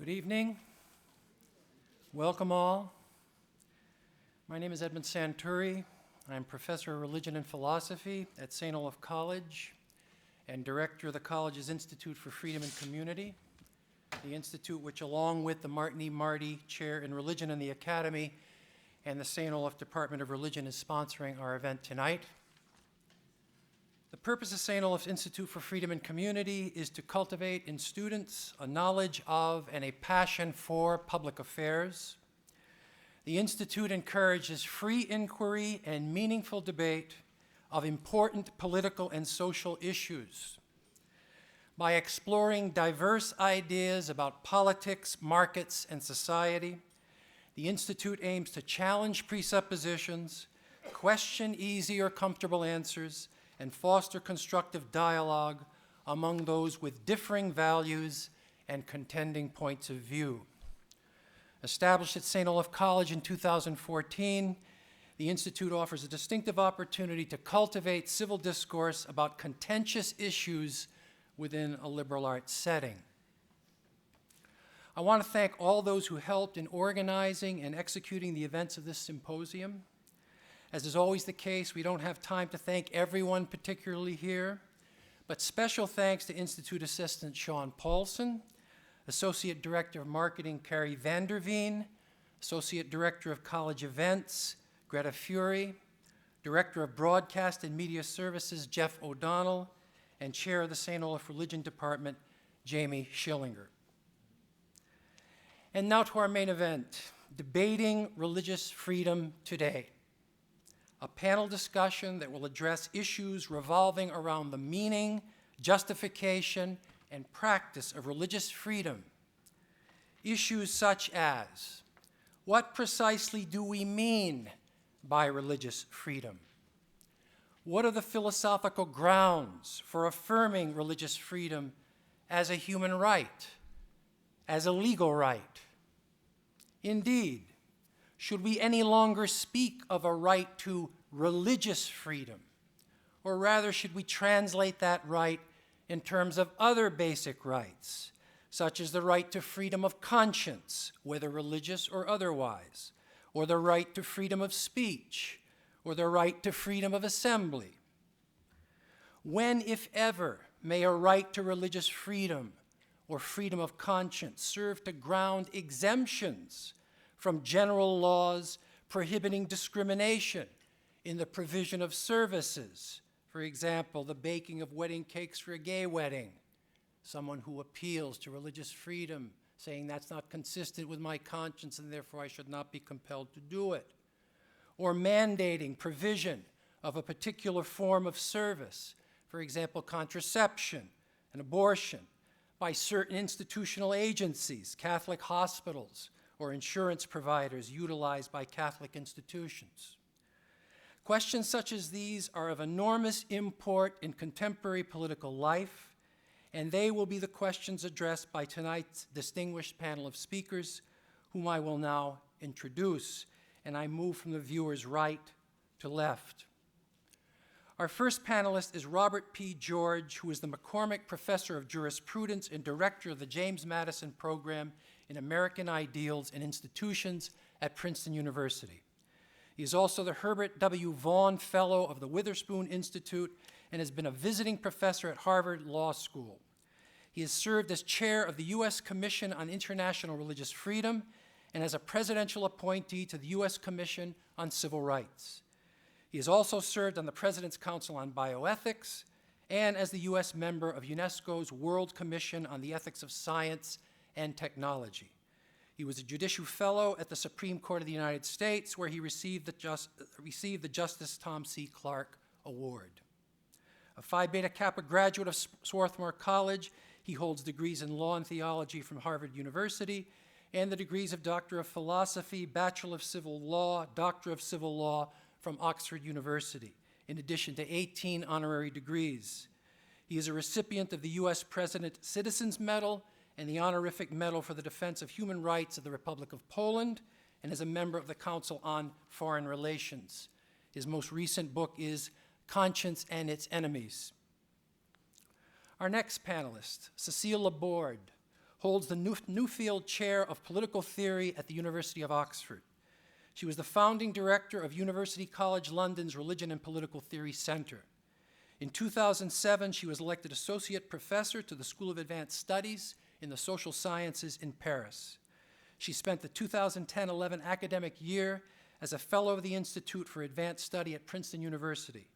Good evening. Welcome all. My name is Edmund Santuri. I'm Professor of Religion and Philosophy at St. Olaf College and Director of the college's Institute for Freedom and Community, the institute which, along with the Martin E. Marty Chair in Religion in the Academy and the St. Olaf Department of Religion, is sponsoring our event tonight. The purpose of St. Olaf's Institute for Freedom and Community is to cultivate in students a knowledge of and a passion for public affairs. The Institute encourages free inquiry and meaningful debate of important political and social issues. By exploring diverse ideas about politics, markets, and society, the Institute aims to challenge presuppositions, question easy or comfortable answers, and foster constructive dialogue among those with differing values and contending points of view. Established at St. Olaf College in 2014, the Institute offers a distinctive opportunity to cultivate civil discourse about contentious issues within a liberal arts setting. I want to thank all those who helped in organizing and executing the events of this symposium. As is always the case, we don't have time to thank everyone particularly here, but special thanks to Institute Assistant Sean Paulson, Associate Director of Marketing Carrie Vanderveen, Associate Director of College Events Greta Fury, Director of Broadcast and Media Services Jeff O'Donnell, and Chair of the St. Olaf Religion Department Jamie Schillinger. And now to our main event, Debating Religious Freedom Today, a panel discussion that will address issues revolving around the meaning, justification, and practice of religious freedom. Issues such as, what precisely do we mean by religious freedom? What are the philosophical grounds for affirming religious freedom as a human right, as a legal right? Indeed, should we any longer speak of a right to religious freedom? Or rather, should we translate that right in terms of other basic rights, such as the right to freedom of conscience, whether religious or otherwise, or the right to freedom of speech, or the right to freedom of assembly? When, if ever, may a right to religious freedom or freedom of conscience serve to ground exemptions from general laws prohibiting discrimination in the provision of services? For example, the baking of wedding cakes for a gay wedding. Someone who appeals to religious freedom, saying that's not consistent with my conscience and therefore I should not be compelled to do it. Or mandating provision of a particular form of service, for example, contraception and abortion, by certain institutional agencies, Catholic hospitals, or insurance providers utilized by Catholic institutions. Questions such as these are of enormous import in contemporary political life, and they will be the questions addressed by tonight's distinguished panel of speakers, whom I will now introduce, and I move from the viewer's right to left. Our first panelist is Robert P. George, who is the McCormick Professor of Jurisprudence and Director of the James Madison Program in American Ideals and Institutions at Princeton University. He is also the Herbert W. Vaughan Fellow of the Witherspoon Institute and has been a visiting professor at Harvard Law School. He has served as chair of the U.S. Commission on International Religious Freedom and as a presidential appointee to the U.S. Commission on Civil Rights. He has also served on the President's Council on Bioethics and as the U.S. member of UNESCO's World Commission on the Ethics of Science and Technology. He was a Judicial Fellow at the Supreme Court of the United States, where he received the Justice Tom C. Clark Award. A Phi Beta Kappa graduate of Swarthmore College, he holds degrees in law and theology from Harvard University and the degrees of Doctor of Philosophy, Bachelor of Civil Law, Doctor of Civil Law from Oxford University, in addition to 18 honorary degrees. He is a recipient of the U.S. President Citizens Medal and the Honorific Medal for the Defense of Human Rights of the Republic of Poland, and is a member of the Council on Foreign Relations. His most recent book is Conscience and Its Enemies. Our next panelist, Cécile Laborde, holds the Newfield Chair of Political Theory at the University of Oxford. She was the founding director of University College London's Religion and Political Theory Center. In 2007, she was elected Associate Professor to the School of Advanced Studies in the Social Sciences in Paris. She spent the 2010-11 academic year as a Fellow of the Institute for Advanced Study at Princeton University.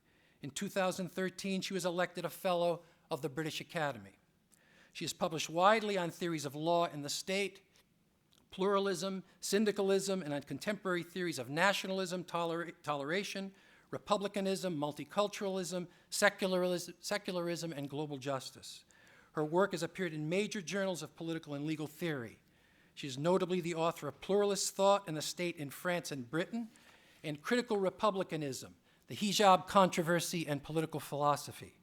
In 2013, she was elected a Fellow of the British Academy. She has published widely on theories of law and the state, pluralism, syndicalism, and on contemporary theories of nationalism, toleration, republicanism, multiculturalism, secularism, and global justice. Her work has appeared in major journals of political and legal theory. She is notably the author of Pluralist Thought and the State in France and Britain, and Critical Republicanism, The Hijab Controversy and Political Philosophy.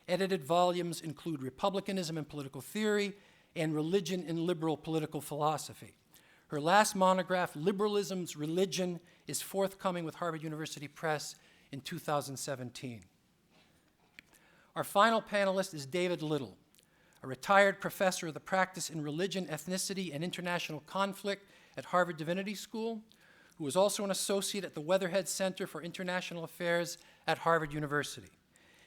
Edited volumes include Republicanism and Political Theory and Religion in Liberal Political Philosophy. Her last monograph, Liberalism's Religion, is forthcoming with Harvard University Press in 2017. Our final panelist is David Little, a retired professor of the practice in religion, ethnicity, and international conflict at Harvard Divinity School, who is also an associate at the Weatherhead Center for International Affairs at Harvard University.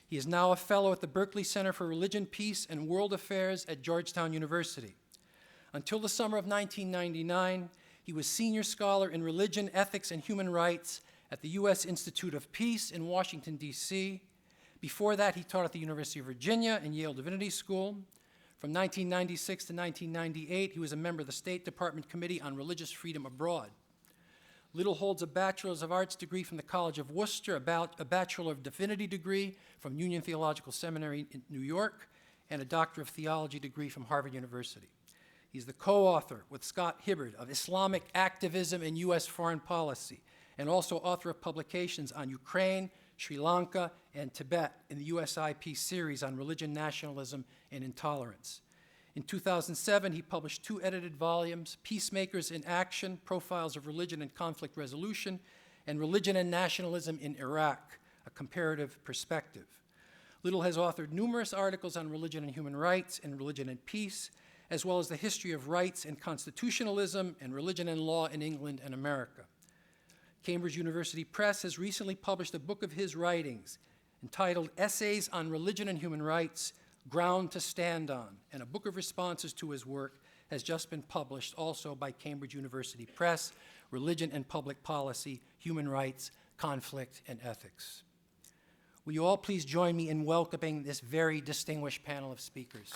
He is now a fellow at the Berkeley Center for Religion, Peace, and World Affairs at Georgetown University. Until the summer of 1999, he was senior scholar in religion, ethics, and human rights at the U.S. Institute of Peace in Washington, D.C. Before that, he taught at the University of Virginia and Yale Divinity School. From 1996 to 1998, he was a member of the State Department Committee on Religious Freedom Abroad. Little holds a Bachelor's of Arts degree from the College of Worcester, a Bachelor of Divinity degree from Union Theological Seminary in New York, and a Doctor of Theology degree from Harvard University. He's the co-author with Scott Hibbard of Islamic Activism and U.S. Foreign Policy, and also author of publications on Ukraine, Sri Lanka, and Tibet in the USIP series on religion, nationalism, and intolerance. In 2007, he published 2 edited volumes, Peacemakers in Action, Profiles of Religion and Conflict Resolution, and Religion and Nationalism in Iraq, A Comparative Perspective. Little has authored numerous articles on religion and human rights and religion and peace, as well as the history of rights and constitutionalism and religion and law in England and America. Cambridge University Press has recently published a book of his writings entitled Essays on Religion and Human Rights, Ground to Stand On, and a book of responses to his work has just been published also by Cambridge University Press, Religion and Public Policy, Human Rights, Conflict, and Ethics. Will you all please join me in welcoming this very distinguished panel of speakers?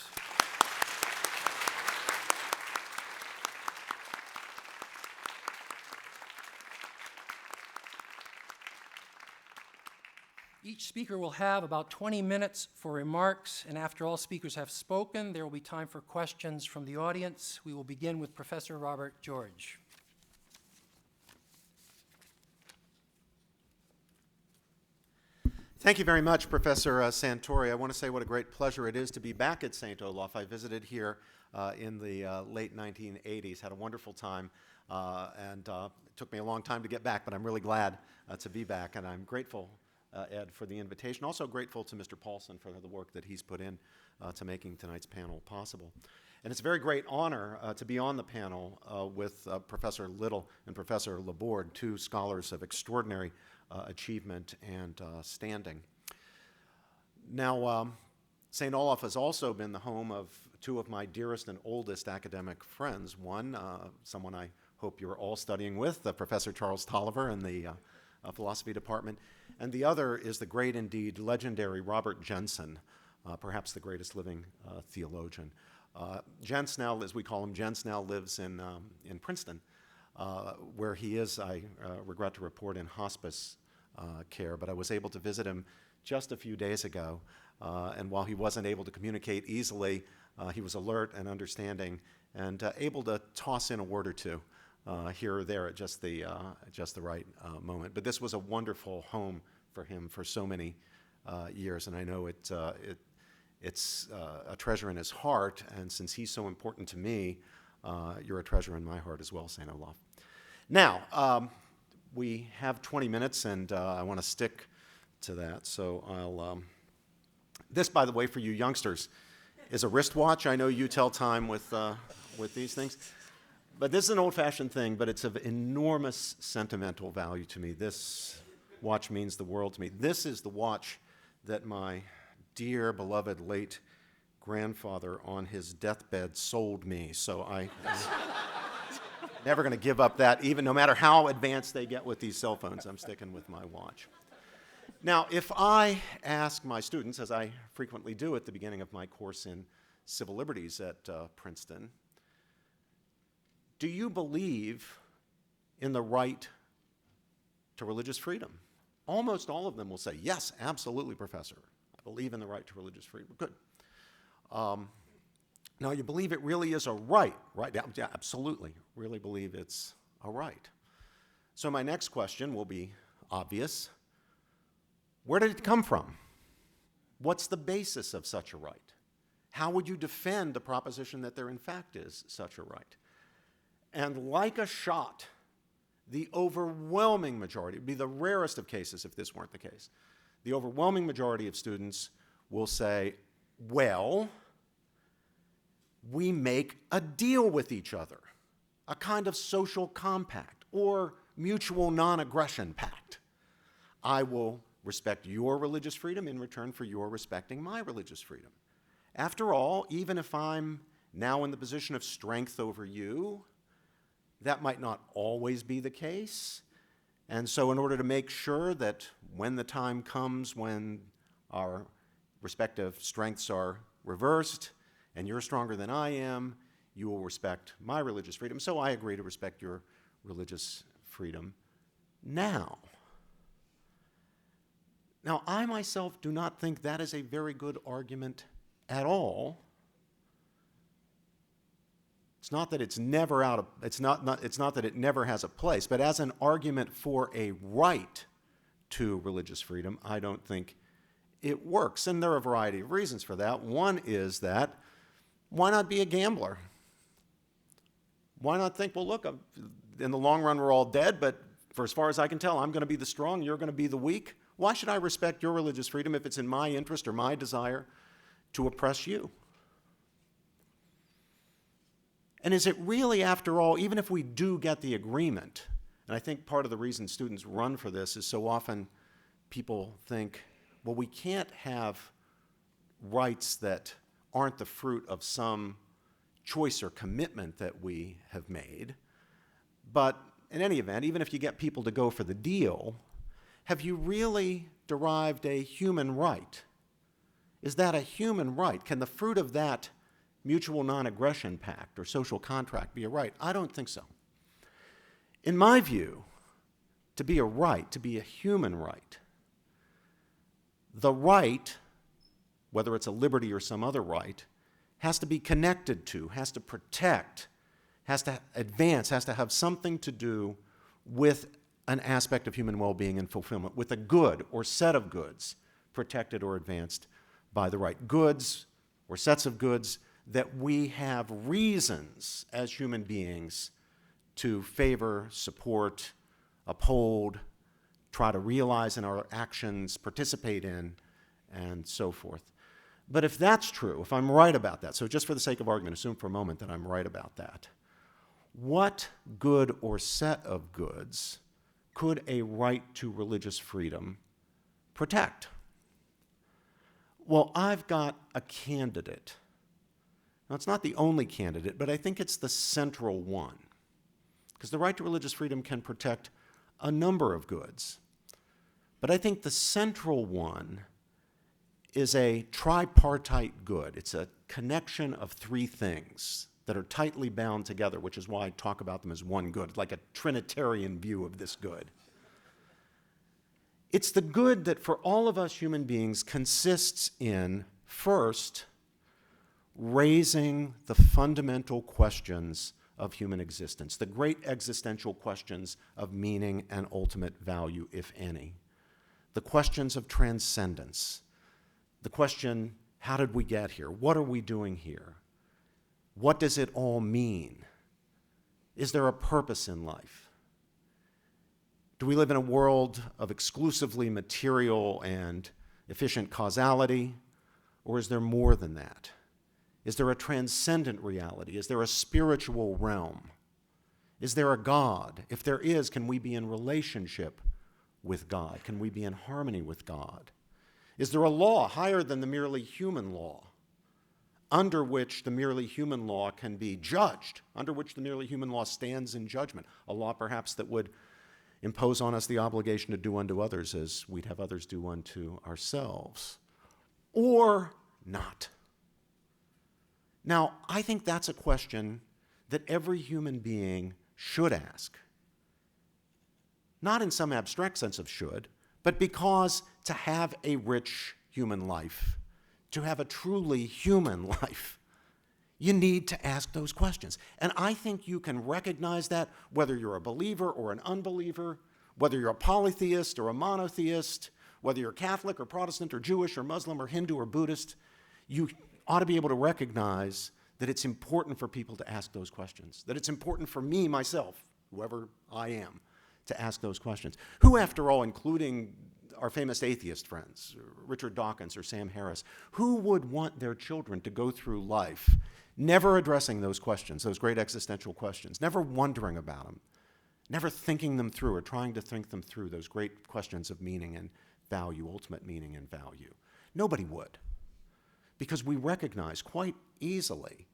Each speaker will have about 20 minutes for remarks, and after all speakers have spoken, there will be time for questions from the audience. We will begin with Professor Robert George. Thank you very much, Professor Santori. I want to say what a great pleasure it is to be back at St. Olaf. I visited here in the late 1980s, had a wonderful time, and it took me a long time to get back, but I'm really glad to be back, and I'm grateful, Ed, for the invitation. Also grateful to Mr. Paulson for the work that he's put in to making tonight's panel possible. And it's a very great honor to be on the panel with Professor Little and Professor Laborde, 2 scholars of extraordinary achievement and standing. Now, St. Olaf has also been the home of 2 of my dearest and oldest academic friends. One, someone I hope you're all studying with, Professor Charles Tolliver in the philosophy department, and the other is the great, indeed, legendary Robert Jensen, perhaps the greatest living theologian. Jens now, as we call him, Jens now lives in Princeton, where he is, I regret to report, in hospice care, but I was able to visit him just a few days ago, and while he wasn't able to communicate easily, he was alert and understanding and able to toss in a word or two here or there at just the right moment. But this was a wonderful home for him for so many years, and I know it's a treasure in his heart, and since he's so important to me, you're a treasure in my heart as well, St. Olaf. Now, we have 20 minutes, and I want to stick to that, so I'll... this, by the way, for you youngsters, is a wristwatch. I know you tell time with these things. But this is an old-fashioned thing, but it's of enormous sentimental value to me. This watch means the world to me. This is the watch that my dear, beloved, late grandfather on his deathbed sold me. So I'm never going to give up that, even no matter how advanced they get with these cell phones. I'm sticking with my watch. Now, if I ask my students, as I frequently do at the beginning of my course in civil liberties at Princeton, do you believe in the right to religious freedom? Almost all of them will say, yes, absolutely, Professor. I believe in the right to religious freedom. Good. Now, you believe it really is a right, right? Yeah, absolutely. Really believe it's a right. So my next question will be obvious. Where did it come from? What's the basis of such a right? How would you defend the proposition that there in fact is such a right? And like a shot, the overwhelming majority, it would be the rarest of cases if this weren't the case, the overwhelming majority of students will say, well, we make a deal with each other, a kind of social compact or mutual non-aggression pact. I will respect your religious freedom in return for your respecting my religious freedom. After all, even if I'm now in the position of strength over you, that might not always be the case. And so in order to make sure that when the time comes when our respective strengths are reversed and you're stronger than I am, you will respect my religious freedom. So I agree to respect your religious freedom now. Now, I myself do not think that is a very good argument at all. It's not that it's never it's not that it never has a place, but as an argument for a right to religious freedom, I don't think it works. And there are a variety of reasons for that. One is that why not be a gambler? Why not think, well, look, in the long run we're all dead, but for as far as I can tell, I'm going to be the strong, you're going to be the weak. Why should I respect your religious freedom if it's in my interest or my desire to oppress you? And is it really, after all, even if we do get the agreement, and I think part of the reason students run for this is so often people think, well, we can't have rights that aren't the fruit of some choice or commitment that we have made. But in any event, even if you get people to go for the deal, have you really derived a human right? Is that a human right? Can the fruit of that mutual non-aggression pact or social contract be a right? I don't think so. In my view, to be a right, to be a human right, the right, whether it's a liberty or some other right, has to be connected to, has to protect, has to advance, has to have something to do with an aspect of human well-being and fulfillment, with a good or set of goods protected or advanced by the right. Goods or sets of goods that we have reasons as human beings to favor, support, uphold, try to realize in our actions, participate in, and so forth. But if that's true, if I'm right about that, so just for the sake of argument, assume for a moment that I'm right about that, what good or set of goods could a right to religious freedom protect? Well, I've got a candidate. Now, it's not the only candidate, but I think it's the central one, because the right to religious freedom can protect a number of goods. But I think the central one is a tripartite good. It's a connection of three things that are tightly bound together, which is why I talk about them as one good, like a Trinitarian view of this good. It's the good that for all of us human beings consists in, first, raising the fundamental questions of human existence, the great existential questions of meaning and ultimate value, if any. The questions of transcendence. The question, how did we get here? What are we doing here? What does it all mean? Is there a purpose in life? Do we live in a world of exclusively material and efficient causality, or is there more than that? Is there a transcendent reality? Is there a spiritual realm? Is there a God? If there is, can we be in relationship with God? Can we be in harmony with God? Is there a law higher than the merely human law, under which the merely human law can be judged, under which the merely human law stands in judgment? A law perhaps that would impose on us the obligation to do unto others as we'd have others do unto ourselves, or not. Now, I think that's a question that every human being should ask. Not in some abstract sense of should, but because to have a rich human life, to have a truly human life, you need to ask those questions. And I think you can recognize that whether you're a believer or an unbeliever, whether you're a polytheist or a monotheist, whether you're Catholic or Protestant or Jewish or Muslim or Hindu or Buddhist, you ought to be able to recognize that it's important for people to ask those questions, that it's important for me, myself, whoever I am, to ask those questions. Who, after all, including our famous atheist friends, Richard Dawkins or Sam Harris, who would want their children to go through life never addressing those questions, those great existential questions, never wondering about them, never thinking them through or trying to think them through, those great questions of meaning and value, ultimate meaning and value? Nobody would, because we recognize quite easily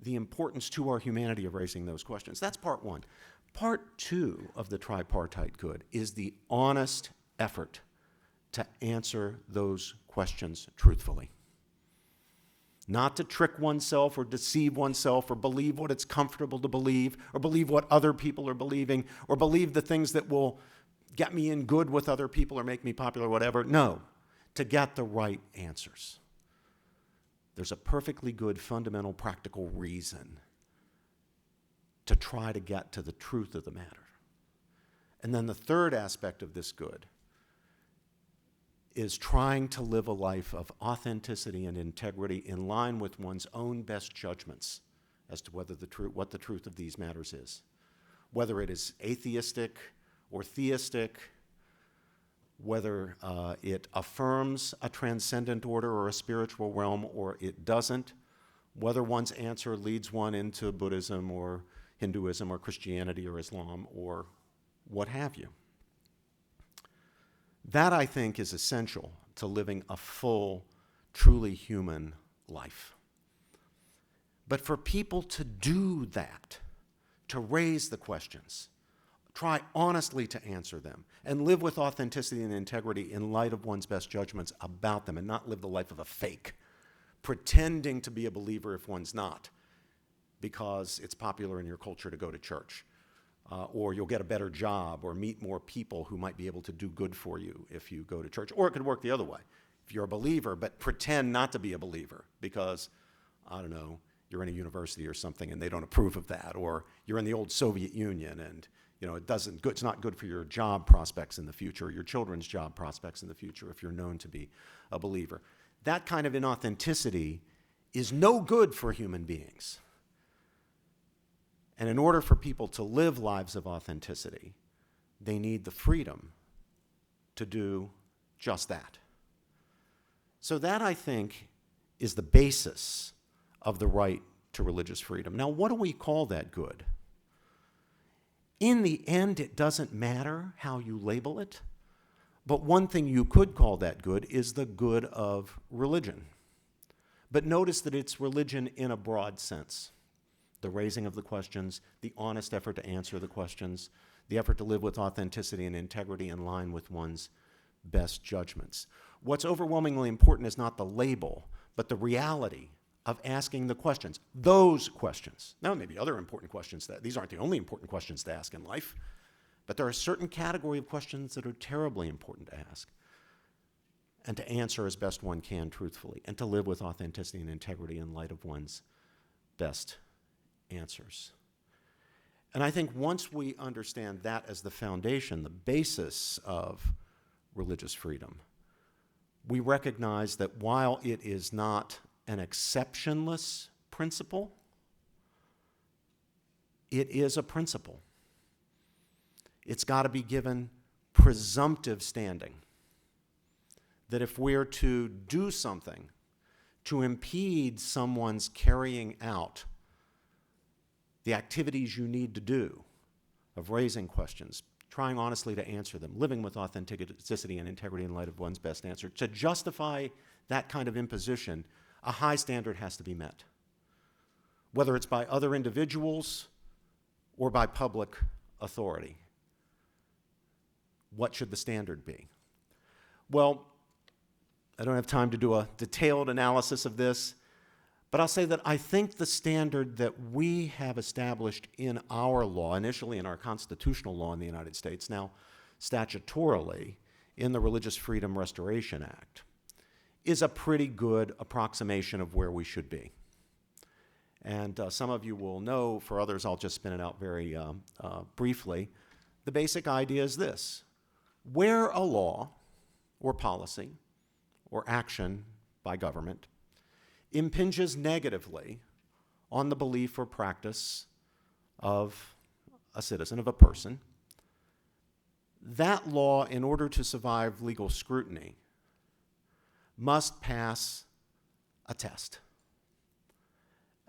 the importance to our humanity of raising those questions. That's part one. Part two of the tripartite good is the honest effort to answer those questions truthfully. Not to trick oneself or deceive oneself or believe what it's comfortable to believe or believe what other people are believing or believe the things that will get me in good with other people or make me popular or whatever. No, to get the right answers. There's a perfectly good fundamental practical reason to try to get to the truth of the matter. And then the third aspect of this good is trying to live a life of authenticity and integrity in line with one's own best judgments as to whether what the truth of these matters is. Whether it is atheistic or theistic, whether it affirms a transcendent order or a spiritual realm or it doesn't, whether one's answer leads one into Buddhism or Hinduism or Christianity or Islam or what have you. That, I think, is essential to living a full, truly human life. But for people to do that, to raise the questions, try honestly to answer them, and live with authenticity and integrity in light of one's best judgments about them, and not live the life of a fake, pretending to be a believer if one's not, because it's popular in your culture to go to church. Or you'll get a better job or meet more people who might be able to do good for you if you go to church. Or it could work the other way. If you're a believer, but pretend not to be a believer because, I don't know, you're in a university or something and they don't approve of that. Or you're in the old Soviet Union and it's not good for your job prospects in the future, or your children's job prospects in the future if you're known to be a believer. That kind of inauthenticity is no good for human beings. And in order for people to live lives of authenticity, they need the freedom to do just that. So that, I think, is the basis of the right to religious freedom. Now, what do we call that good? In the end, it doesn't matter how you label it, but one thing you could call that good is the good of religion. But notice that it's religion in a broad sense. The raising of the questions, the honest effort to answer the questions, the effort to live with authenticity and integrity in line with one's best judgments. What's overwhelmingly important is not the label, but the reality of asking the questions, those questions. Now, maybe other important questions. These aren't the only important questions to ask in life, but there are a certain category of questions that are terribly important to ask and to answer as best one can truthfully, and to live with authenticity and integrity in light of one's best answers. And I think once we understand that as the foundation, the basis of religious freedom, we recognize that while it is not an exceptionless principle, it is a principle. It's got to be given presumptive standing. That if we're to do something to impede someone's carrying out the activities you need to do of raising questions, trying honestly to answer them, living with authenticity and integrity in light of one's best answer. To justify that kind of imposition, a high standard has to be met, whether it's by other individuals or by public authority. What should the standard be? Well, I don't have time to do a detailed analysis of this, but I'll say that I think the standard that we have established in our law, initially in our constitutional law in the United States, now statutorily in the Religious Freedom Restoration Act, is a pretty good approximation of where we should be. And some of you will know, for others I'll just spin it out very briefly. The basic idea is this: where a law or policy or action by government impinges negatively on the belief or practice of a citizen, of a person, that law, in order to survive legal scrutiny, must pass a test.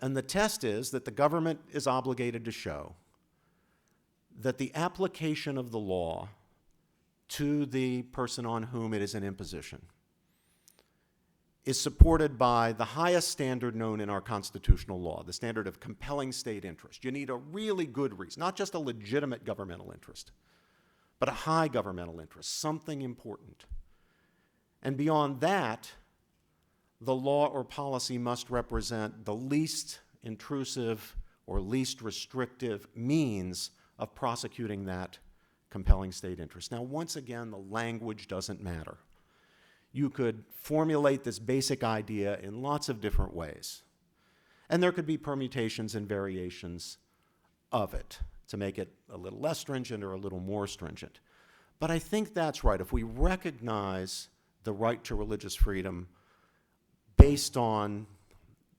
And the test is that the government is obligated to show that the application of the law to the person on whom it is an imposition is supported by the highest standard known in our constitutional law, the standard of compelling state interest. You need a really good reason, not just a legitimate governmental interest, but a high governmental interest, something important. And beyond that, the law or policy must represent the least intrusive or least restrictive means of prosecuting that compelling state interest. Now, once again, the language doesn't matter. You could formulate this basic idea in lots of different ways. And there could be permutations and variations of it to make it a little less stringent or a little more stringent. But I think that's right. If we recognize the right to religious freedom based on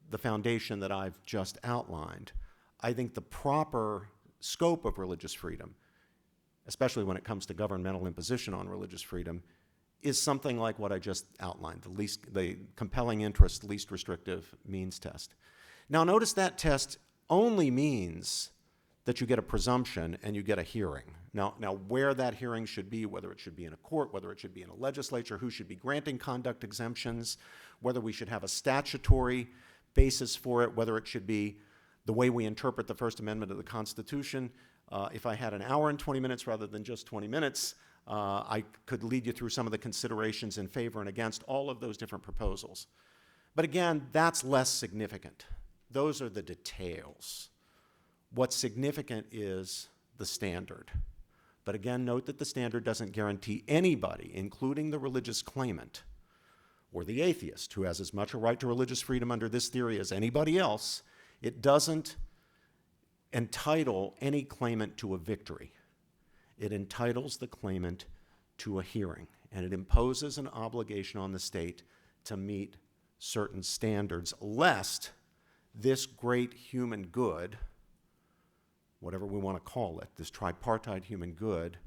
the foundation that I've just outlined, I think the proper scope of religious freedom, especially when it comes to governmental imposition on religious freedom, is something like what I just outlined, the compelling interest, least restrictive means test. Now notice that test only means that you get a presumption and you get a hearing. Now where that hearing should be, whether it should be in a court, whether it should be in a legislature, who should be granting conduct exemptions, whether we should have a statutory basis for it, whether it should be the way we interpret the First Amendment of the Constitution. If I had an hour and 20 minutes rather than just 20 minutes, I could lead you through some of the considerations in favor and against all of those different proposals. But again, that's less significant. Those are the details. What's significant is the standard. But again, note that the standard doesn't guarantee anybody, including the religious claimant or the atheist, who has as much a right to religious freedom under this theory as anybody else. It doesn't entitle any claimant to a victory. It entitles the claimant to a hearing, and it imposes an obligation on the state to meet certain standards, lest this great human good, whatever we want to call it, this tripartite human good,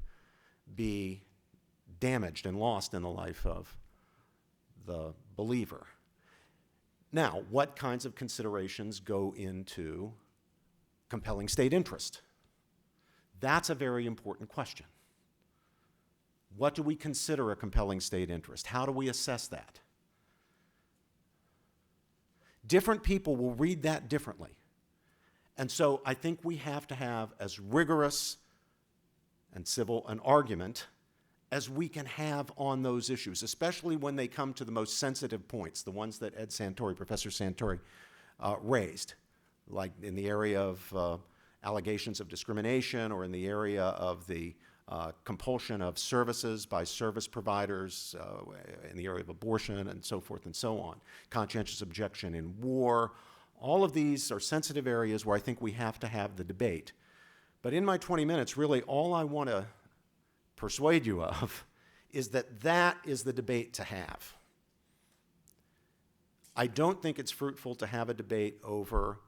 be damaged and lost in the life of the believer. Now, what kinds of considerations go into compelling state interest? That's a very important question. What do we consider a compelling state interest? How do we assess that? Different people will read that differently. And so I think we have to have as rigorous and civil an argument as we can have on those issues, especially when they come to the most sensitive points, the ones that Professor Santori, raised, like in the area of allegations of discrimination, or in the area of the compulsion of services by service providers, in the area of abortion and so forth and so on, conscientious objection in war. All of these are sensitive areas where I think we have to have the debate. But in my 20 minutes, really all I want to persuade you of is that that is the debate to have. I don't think it's fruitful to have a debate over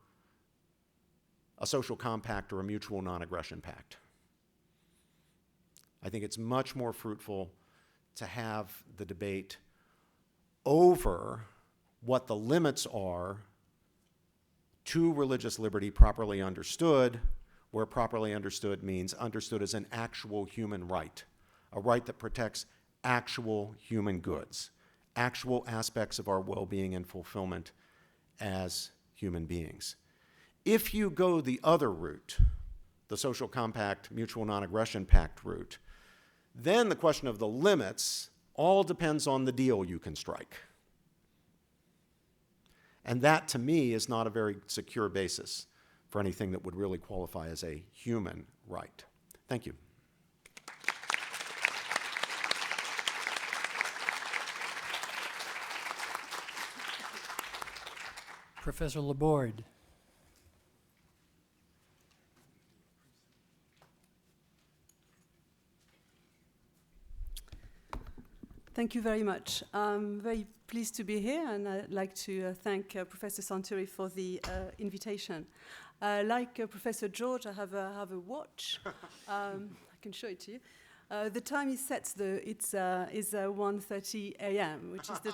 a social compact or a mutual non-aggression pact. I think it's much more fruitful to have the debate over what the limits are to religious liberty properly understood, where properly understood means understood as an actual human right, a right that protects actual human goods, actual aspects of our well-being and fulfillment as human beings. If you go the other route, the social compact, mutual non-aggression pact route, then the question of the limits all depends on the deal you can strike. And that, to me, is not a very secure basis for anything that would really qualify as a human right. Thank you. Professor Laborde. Thank you very much. I'm very pleased to be here, and I'd like to thank Professor Santuri for the invitation. Like Professor George, I have a watch. I can show it to you. The time is set, is 1:30 a.m., which is the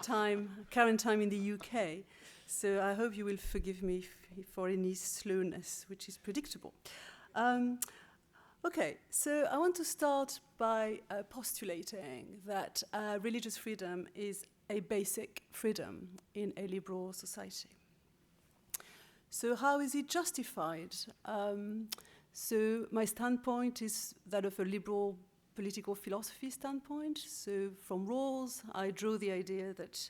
current time in the UK. So I hope you will forgive me for any slowness, which is predictable. Okay, so I want to start by postulating that religious freedom is a basic freedom in a liberal society. So how is it justified? So my standpoint is that of a liberal political philosophy standpoint. So from Rawls, I draw the idea that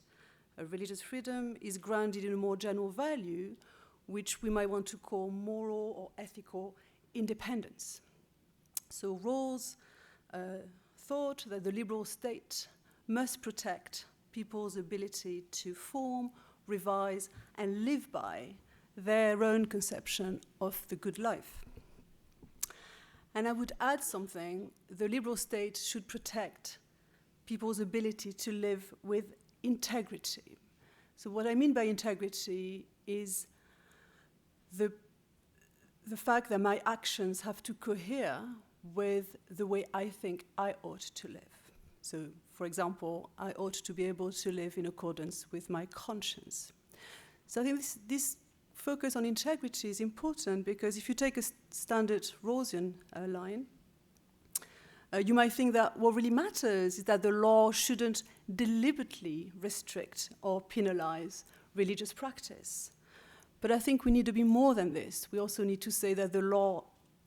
religious freedom is grounded in a more general value, which we might want to call moral or ethical independence. So Rawls thought that the liberal state must protect people's ability to form, revise, and live by their own conception of the good life. And I would add something: the liberal state should protect people's ability to live with integrity. So what I mean by integrity is the fact that my actions have to cohere with the way I think I ought to live. So, for example, I ought to be able to live in accordance with my conscience. So I think this focus on integrity is important, because if you take a standard Rawlsian line, you might think that what really matters is that the law shouldn't deliberately restrict or penalize religious practice. But I think we need to be more than this. We also need to say that the law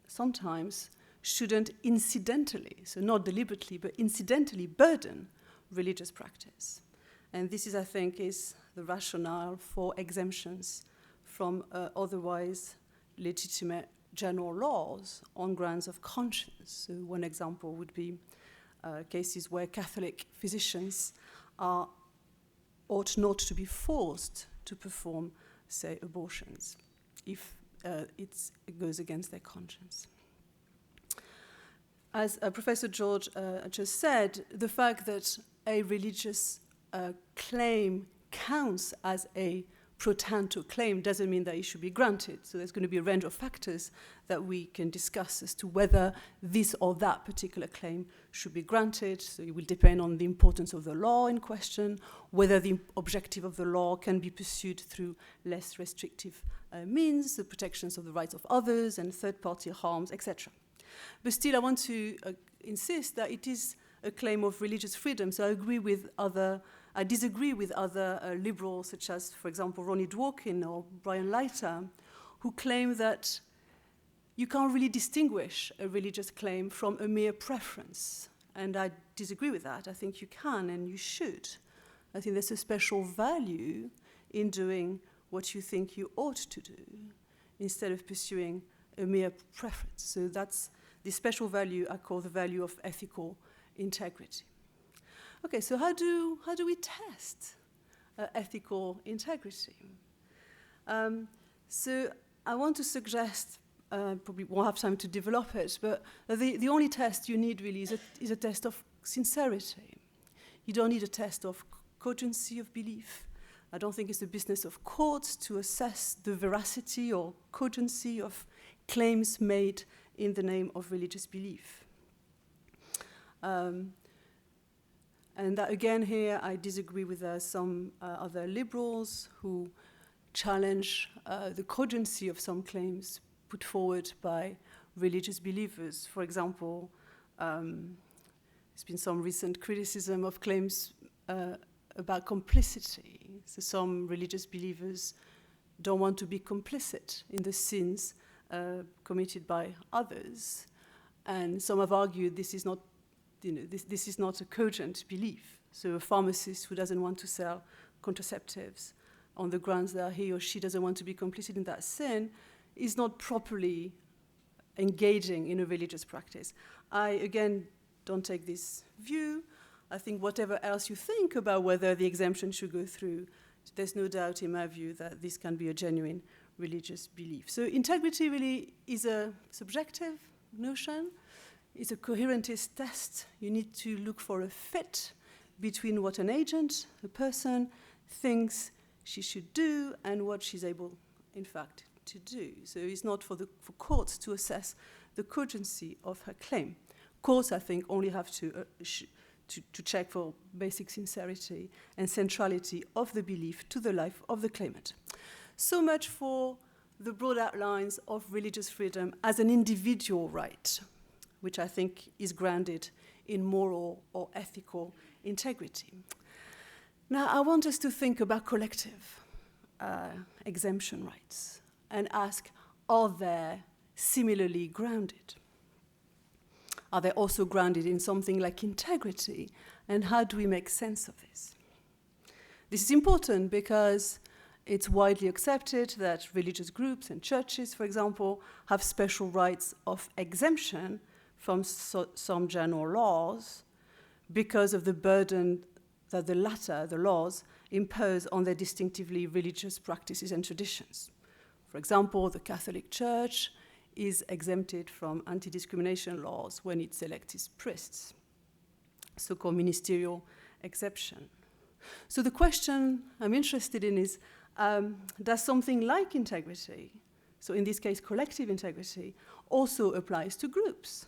sometimes shouldn't incidentally, so not deliberately, but incidentally burden religious practice. And this is, I think, is the rationale for exemptions from otherwise legitimate general laws on grounds of conscience. So one example would be cases where Catholic physicians ought not to be forced to perform, say, abortions if it goes against their conscience. As Professor George just said, the fact that a religious claim counts as a pro tanto claim doesn't mean that it should be granted. So there's going to be a range of factors that we can discuss as to whether this or that particular claim should be granted. So it will depend on the importance of the law in question, whether the objective of the law can be pursued through less restrictive means, the protections of the rights of others and third-party harms, etc. But still, I want to insist that it is a claim of religious freedom. So I disagree with other liberals, such as, for example, Ronnie Dworkin or Brian Leiter, who claim that you can't really distinguish a religious claim from a mere preference. And I disagree with that. I think you can and you should. I think there's a special value in doing what you think you ought to do instead of pursuing a mere preference. So that's the special value I call the value of ethical integrity. Okay, so how do we test ethical integrity? So I want to suggest, probably won't have time to develop it, but the only test you need really is a test of sincerity. You don't need a test of cogency of belief. I don't think it's the business of courts to assess the veracity or cogency of claims made in the name of religious belief. And that, again, here I disagree with some other liberals who challenge the cogency of some claims put forward by religious believers. For example, there's been some recent criticism of claims about complicity. So some religious believers don't want to be complicit in the sins committed by others. And some have argued this is not, this is not a cogent belief. So a pharmacist who doesn't want to sell contraceptives on the grounds that he or she doesn't want to be complicit in that sin is not properly engaging in a religious practice. I, again, don't take this view. I think whatever else you think about whether the exemption should go through, there's no doubt in my view that this can be a genuine religious belief. So integrity really is a subjective notion. It's a coherentist test. You need to look for a fit between what an agent, a person, thinks she should do and what she's able, in fact, to do. So it's not for courts to assess the cogency of her claim. Courts, I think, only have to check for basic sincerity and centrality of the belief to the life of the claimant. So much for the broad outlines of religious freedom as an individual right, which I think is grounded in moral or ethical integrity. Now, I want us to think about collective exemption rights and ask, are they similarly grounded? Are they also grounded in something like integrity? And how do we make sense of this? This is important because it's widely accepted that religious groups and churches, for example, have special rights of exemption from some general laws because of the burden that the laws, impose on their distinctively religious practices and traditions. For example, the Catholic Church is exempted from anti-discrimination laws when it selects its priests, so-called ministerial exception. So the question I'm interested in is, does something like integrity, so in this case collective integrity, also applies to groups,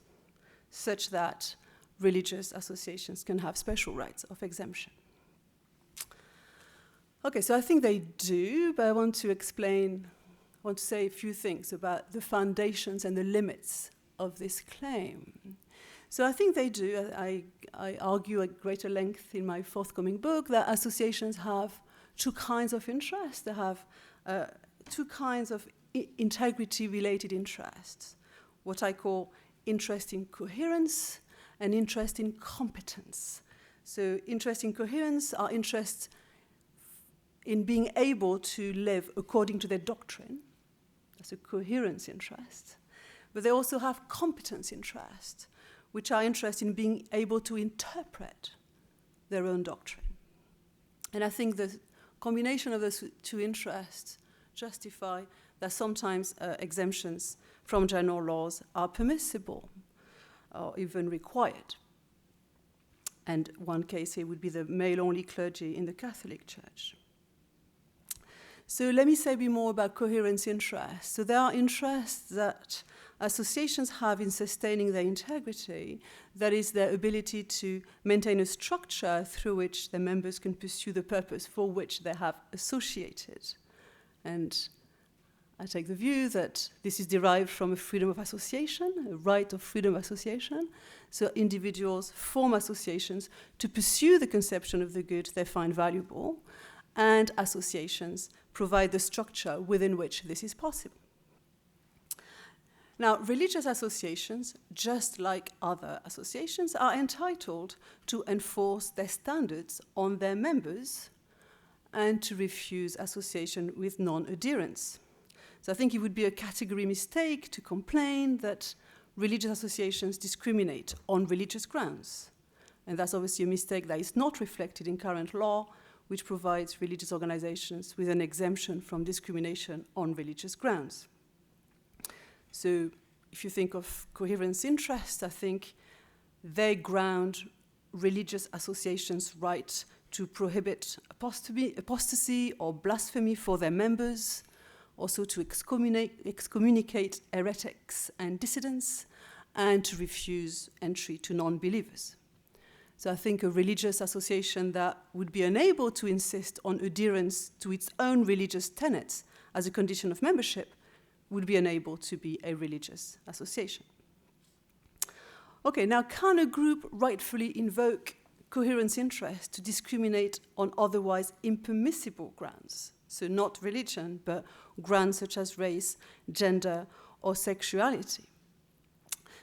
such that religious associations can have special rights of exemption? Okay, so I think they do, but I want to say a few things about the foundations and the limits of this claim. So I think they do. I argue at greater length in my forthcoming book that associations have two kinds of interests. They have two kinds of integrity-related interests, what I call interest in coherence and interest in competence. So interest in coherence are interests in being able to live according to their doctrine. That's a coherence interest. But they also have competence interest, which are interested in being able to interpret their own doctrine. And I think the combination of those two interests justify that sometimes exemptions from general laws are permissible or even required. And one case here would be the male-only clergy in the Catholic Church. So let me say a bit more about coherence interests. So there are interests that associations have in sustaining their integrity, that is their ability to maintain a structure through which their members can pursue the purpose for which they have associated. And I take the view that this is derived from a freedom of association, a right of freedom of association. So individuals form associations to pursue the conception of the good they find valuable, and associations provide the structure within which this is possible. Now, religious associations, just like other associations, are entitled to enforce their standards on their members and to refuse association with non-adherence. So I think it would be a category mistake to complain that religious associations discriminate on religious grounds. And that's obviously a mistake that is not reflected in current law, which provides religious organizations with an exemption from discrimination on religious grounds. So if you think of coherence interests, I think they ground religious associations' right to prohibit apostasy or blasphemy for their members, also to excommunicate heretics and dissidents, and to refuse entry to non-believers. So I think a religious association that would be unable to insist on adherence to its own religious tenets as a condition of membership would be unable to be a religious association. Okay, now can a group rightfully invoke coherence interest to discriminate on otherwise impermissible grounds? So not religion, but grounds such as race, gender, or sexuality.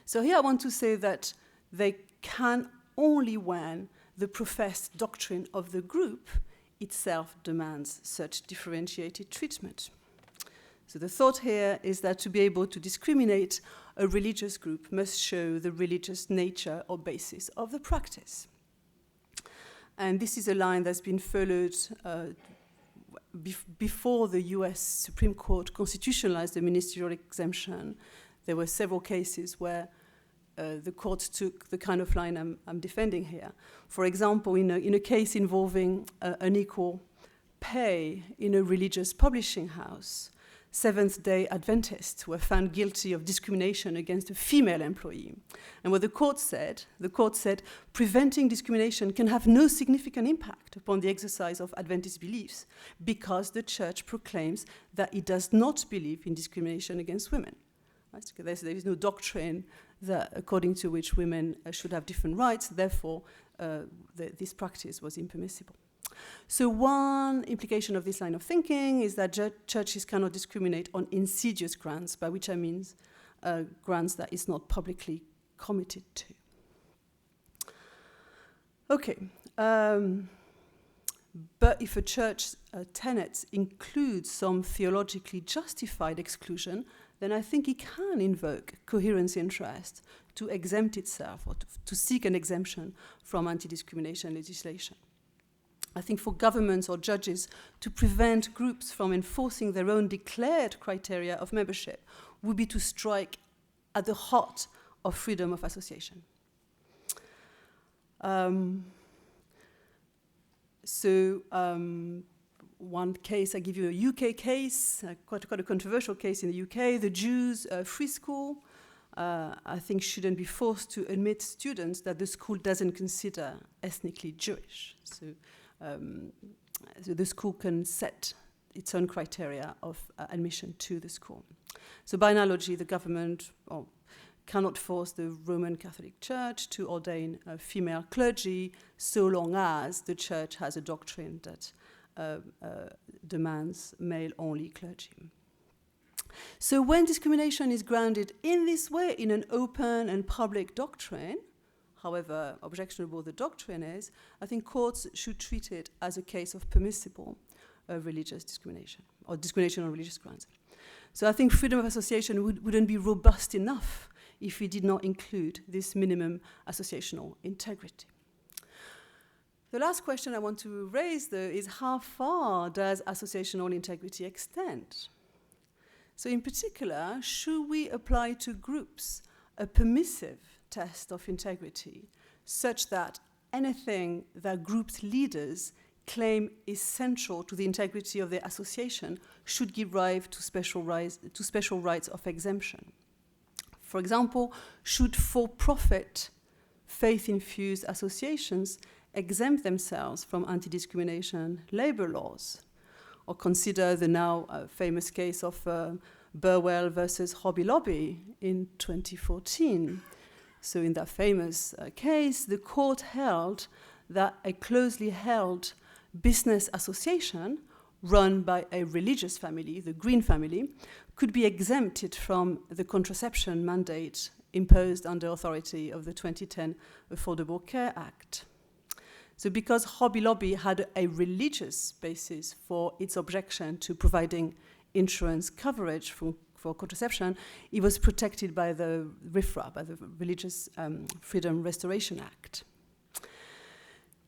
So here I want to say that they can only when the professed doctrine of the group itself demands such differentiated treatment. So the thought here is that to be able to discriminate, a religious group must show the religious nature or basis of the practice. And this is a line that's been followed before the US Supreme Court constitutionalized the ministerial exemption. There were several cases where the court took the kind of line I'm defending here. For example, in a case involving unequal pay in a religious publishing house, Seventh-day Adventists were found guilty of discrimination against a female employee. And what the court said, preventing discrimination can have no significant impact upon the exercise of Adventist beliefs because the church proclaims that it does not believe in discrimination against women. Right? So there is no doctrine that, according to which women should have different rights, therefore this practice was impermissible. So one implication of this line of thinking is that churches cannot discriminate on insidious grounds, by which I mean grounds that is not publicly committed to. Okay, but if a church tenets include some theologically justified exclusion, then I think it can invoke coherence interest to exempt itself or to seek an exemption from anti-discrimination legislation. I think for governments or judges to prevent groups from enforcing their own declared criteria of membership would be to strike at the heart of freedom of association. One case, I give you a UK case, quite a controversial case in the UK. The Jews free school, I think, shouldn't be forced to admit students that the school doesn't consider ethnically Jewish. So the school can set its own criteria of admission to the school. So by analogy, the government cannot force the Roman Catholic Church to ordain a female clergy so long as the church has a doctrine that demands male-only clergy. So when discrimination is grounded in this way in an open and public doctrine, however objectionable the doctrine is, I think courts should treat it as a case of permissible religious discrimination, or discrimination on religious grounds. So I think freedom of association wouldn't be robust enough if we did not include this minimum associational integrity. The last question I want to raise, though, is how far does associational integrity extend? So in particular, should we apply to groups a permissive test of integrity such that anything that group's leaders claim is central to the integrity of their association should give rise to special rights of exemption? For example, should for-profit, faith-infused associations exempt themselves from anti-discrimination labor laws? Or consider the now famous case of Burwell versus Hobby Lobby in 2014. So in that famous case, the court held that a closely held business association run by a religious family, the Green family, could be exempted from the contraception mandate imposed under authority of the 2010 Affordable Care Act. So because Hobby Lobby had a religious basis for its objection to providing insurance coverage for contraception, it was protected by the RFRA, by the Religious Freedom Restoration Act.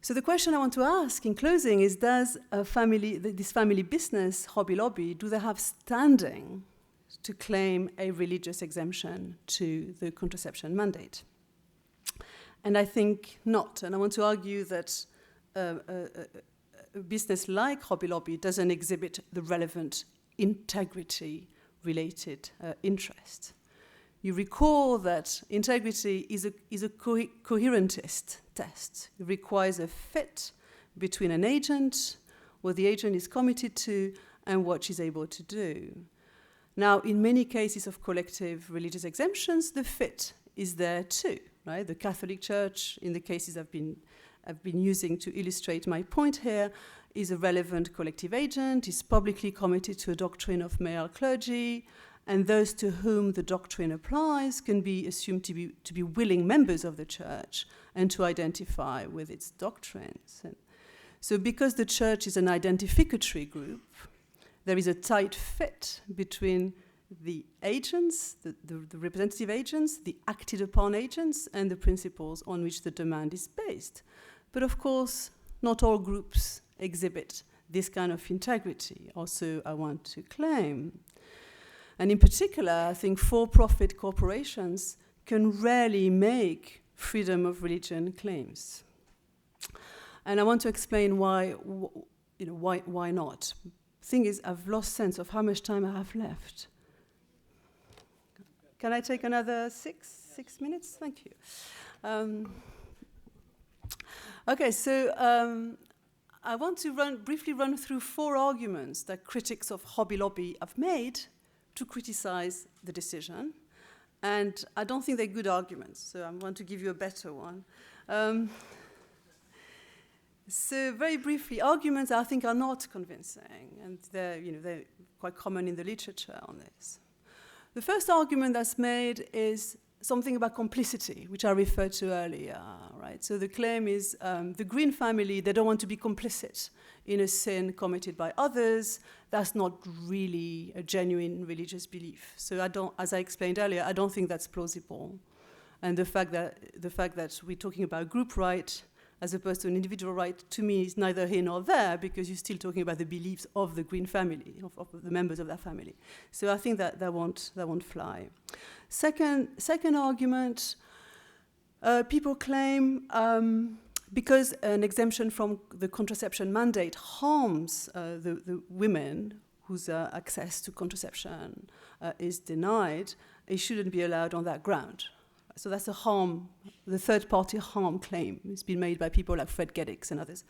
So the question I want to ask in closing is, does this family business, Hobby Lobby, do they have standing to claim a religious exemption to the contraception mandate? And I think not. And I want to argue that a business like Hobby Lobby doesn't exhibit the relevant integrity-related interest. You recall that integrity is a coherentist test. It requires a fit between an agent, what the agent is committed to, and what she's able to do. Now, in many cases of collective religious exemptions, the fit is there too, right? The Catholic Church, in the cases I've been using to illustrate my point here, is a relevant collective agent, is publicly committed to a doctrine of male clergy, and those to whom the doctrine applies can be assumed to be willing members of the church and to identify with its doctrines. And so because the church is an identificatory group, there is a tight fit between the agents, the representative agents, the acted upon agents, and the principles on which the demand is based. But of course, not all groups exhibit this kind of integrity, also I want to claim. And in particular, I think for-profit corporations can rarely make freedom of religion claims. And I want to explain why not. Thing is, I've lost sense of how much time I have left. Can I take another six minutes? Thank you. Okay, so I want to briefly run through 4 arguments that critics of Hobby Lobby have made to criticize the decision. And I don't think they're good arguments, so I want to give you a better one. So very briefly, arguments I think are not convincing, and they're quite common in the literature on this. The first argument that's made is something about complicity, which I referred to earlier, right? So the claim is the Green family, they don't want to be complicit in a sin committed by others. That's not really a genuine religious belief. So as I explained earlier, I don't think that's plausible. And the fact that we're talking about group right as opposed to an individual right, to me, is neither here nor there, because you're still talking about the beliefs of the Green family, of the members of that family. So I think that won't fly. Second argument, people claim because an exemption from the contraception mandate harms the women whose access to contraception is denied, it shouldn't be allowed on that ground. So that's the third-party harm claim. It's been made by people like Fred Geddicks and others.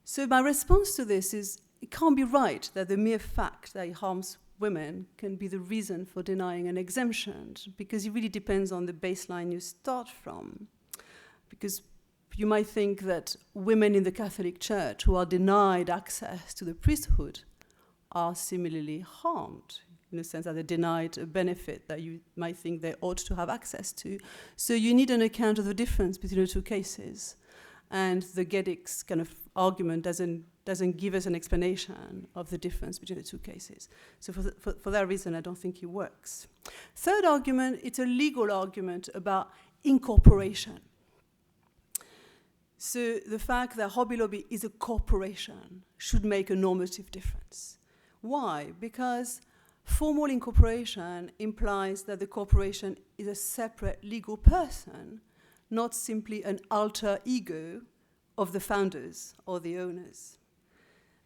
So my response to this is, it can't be right that the mere fact that it harms women can be the reason for denying an exemption, because it really depends on the baseline you start from. Because you might think that women in the Catholic Church who are denied access to the priesthood are similarly harmed, in the sense that they're denied a benefit that you might think they ought to have access to. So you need an account of the difference between the two cases. And the Geddicks kind of argument doesn't give us an explanation of the difference between the two cases. So for that reason, I don't think it works. Third argument, it's a legal argument about incorporation. So the fact that Hobby Lobby is a corporation should make a normative difference. Why? Because formal incorporation implies that the corporation is a separate legal person, not simply an alter ego of the founders or the owners.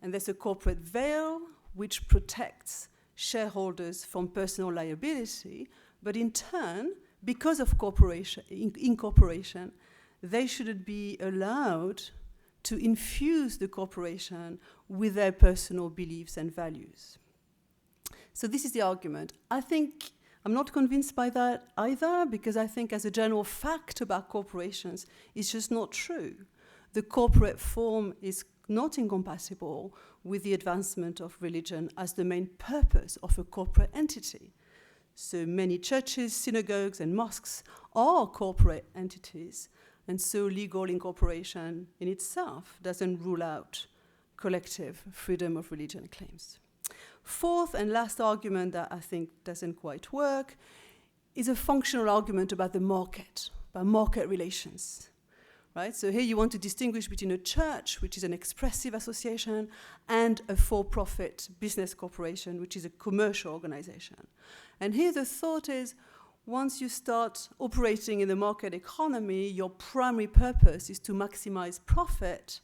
And there's a corporate veil which protects shareholders from personal liability, but in turn, because of incorporation, they shouldn't be allowed to infuse the corporation with their personal beliefs and values. So this is the argument. I'm not convinced by that either, because I think as a general fact about corporations, it's just not true. The corporate form is not incompatible with the advancement of religion as the main purpose of a corporate entity. So many churches, synagogues, and mosques are corporate entities, and so legal incorporation in itself doesn't rule out collective freedom of religion claims. Fourth and last argument that I think doesn't quite work is a functional argument about the market, about market relations. Right? So here you want to distinguish between a church, which is an expressive association, and a for-profit business corporation, which is a commercial organization. And here the thought is, once you start operating in the market economy, your primary purpose is to maximize profit,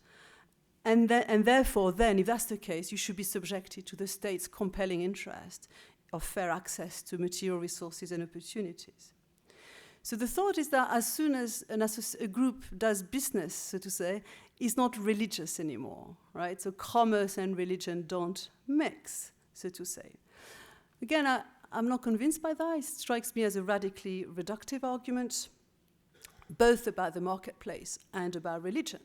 and therefore then, if that's the case, you should be subjected to the state's compelling interest of fair access to material resources and opportunities. So the thought is that as soon as a group does business, so to say, is not religious anymore, right? So commerce and religion don't mix, so to say. Again, I'm not convinced by that. It strikes me as a radically reductive argument, both about the marketplace and about religion.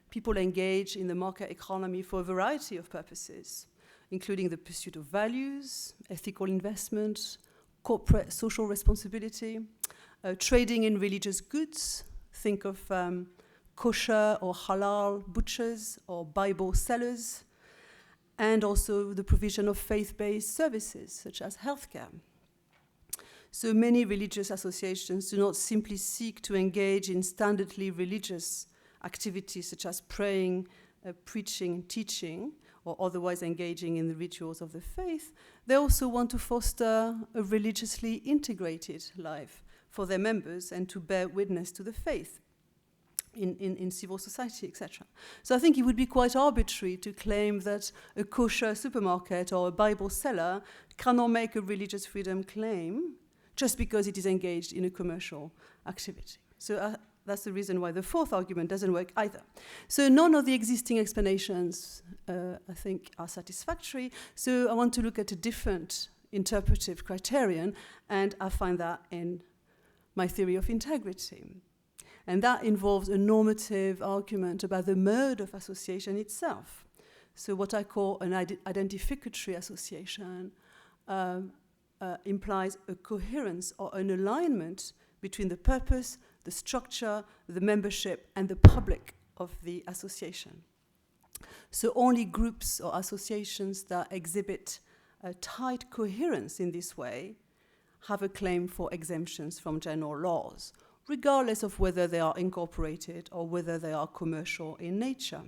People engage in the market economy for a variety of purposes, including the pursuit of values, ethical investment, corporate social responsibility, trading in religious goods. Think of kosher or halal butchers or Bible sellers, and also the provision of faith-based services, such as healthcare. So many religious associations do not simply seek to engage in standardly religious activities, such as praying, preaching, teaching, or otherwise engaging in the rituals of the faith. They also want to foster a religiously integrated life for their members and to bear witness to the faith in civil society, etc. So I think it would be quite arbitrary to claim that a kosher supermarket or a Bible seller cannot make a religious freedom claim just because it is engaged in a commercial activity. So that's the reason why the fourth argument doesn't work either. So none of the existing explanations, I think, are satisfactory. So I want to look at a different interpretive criterion, and I find that in my theory of integrity. And that involves a normative argument about the mode of association itself. So what I call an identificatory association implies a coherence or an alignment between the purpose, the structure, the membership, and the public of the association. So only groups or associations that exhibit a tight coherence in this way have a claim for exemptions from general laws, regardless of whether they are incorporated or whether they are commercial in nature.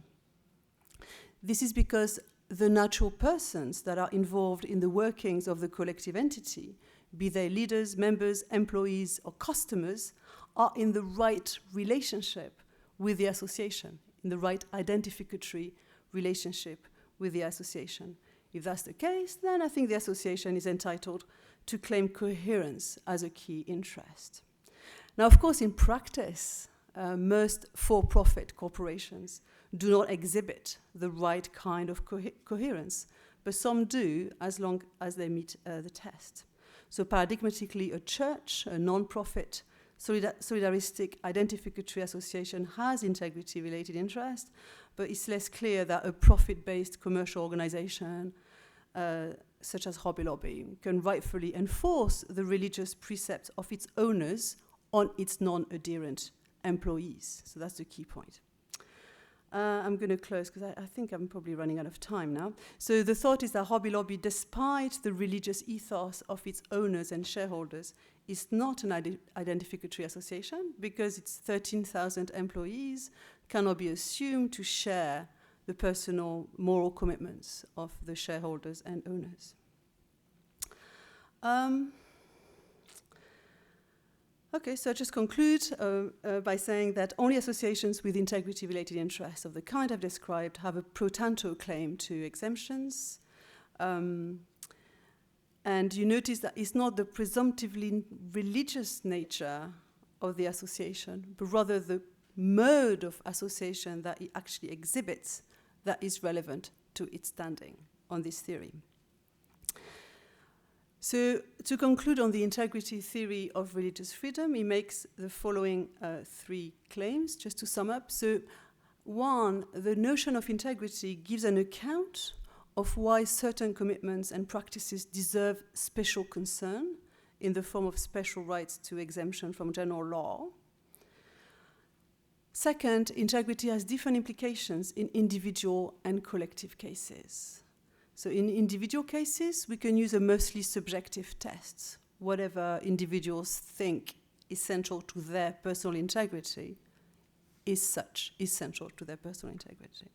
This is because the natural persons that are involved in the workings of the collective entity, be they leaders, members, employees, or customers, are in the right relationship with the association, in the right identificatory relationship with the association. If that's the case, then I think the association is entitled to claim coherence as a key interest. Now, of course, in practice, most for-profit corporations do not exhibit the right kind of coherence, but some do as long as they meet the test. So paradigmatically, a church, a non-profit, solidaristic identificatory association has integrity-related interest, but it's less clear that a profit-based commercial organization such as Hobby Lobby can rightfully enforce the religious precepts of its owners on its non-adherent employees. So that's the key point. I'm going to close because I think I'm probably running out of time now. So the thought is that Hobby Lobby, despite the religious ethos of its owners and shareholders, is not an identificatory association because its 13,000 employees cannot be assumed to share the personal moral commitments of the shareholders and owners. Okay, so I just conclude by saying that only associations with integrity-related interests of the kind I've described have a pro tanto claim to exemptions. And you notice that it's not the presumptively religious nature of the association, but rather the mode of association that it actually exhibits that is relevant to its standing on this theory. So to conclude on the integrity theory of religious freedom, he makes the following three claims, just to sum up. So one, the notion of integrity gives an account of why certain commitments and practices deserve special concern in the form of special rights to exemption from general law. Second, integrity has different implications in individual and collective cases. So in individual cases, we can use a mostly subjective test. Whatever individuals think is central to their personal integrity is central to their personal integrity,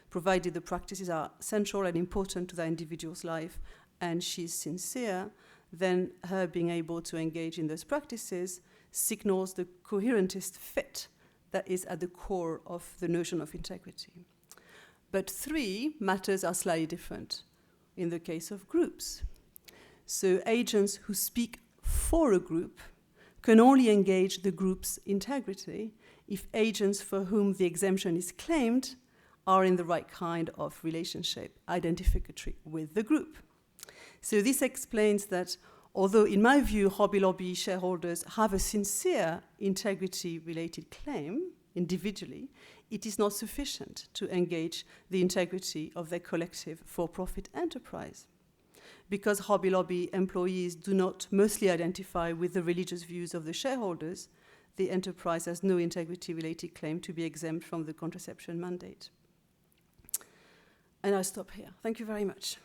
provided the practices are central and important to that individual's life and she's sincere, then her being able to engage in those practices signals the coherentist fit that is at the core of the notion of integrity. But three, matters are slightly different in the case of groups. So agents who speak for a group can only engage the group's integrity if agents for whom the exemption is claimed are in the right kind of relationship, identificatory with the group. So this explains that although, in my view, Hobby Lobby shareholders have a sincere integrity-related claim individually, it is not sufficient to engage the integrity of their collective for-profit enterprise. Because Hobby Lobby employees do not mostly identify with the religious views of the shareholders, the enterprise has no integrity-related claim to be exempt from the contraception mandate. And I'll stop here. Thank you very much.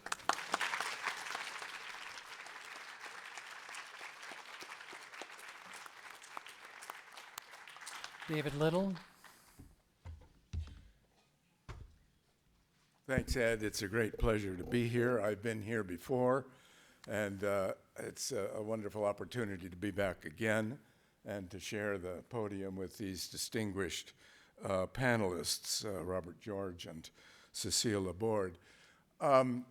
David Little. Thanks, Ed. It's a great pleasure to be here. I've been here before, and it's a wonderful opportunity to be back again and to share the podium with these distinguished panelists, Robert George and Cécile Laborde. I'm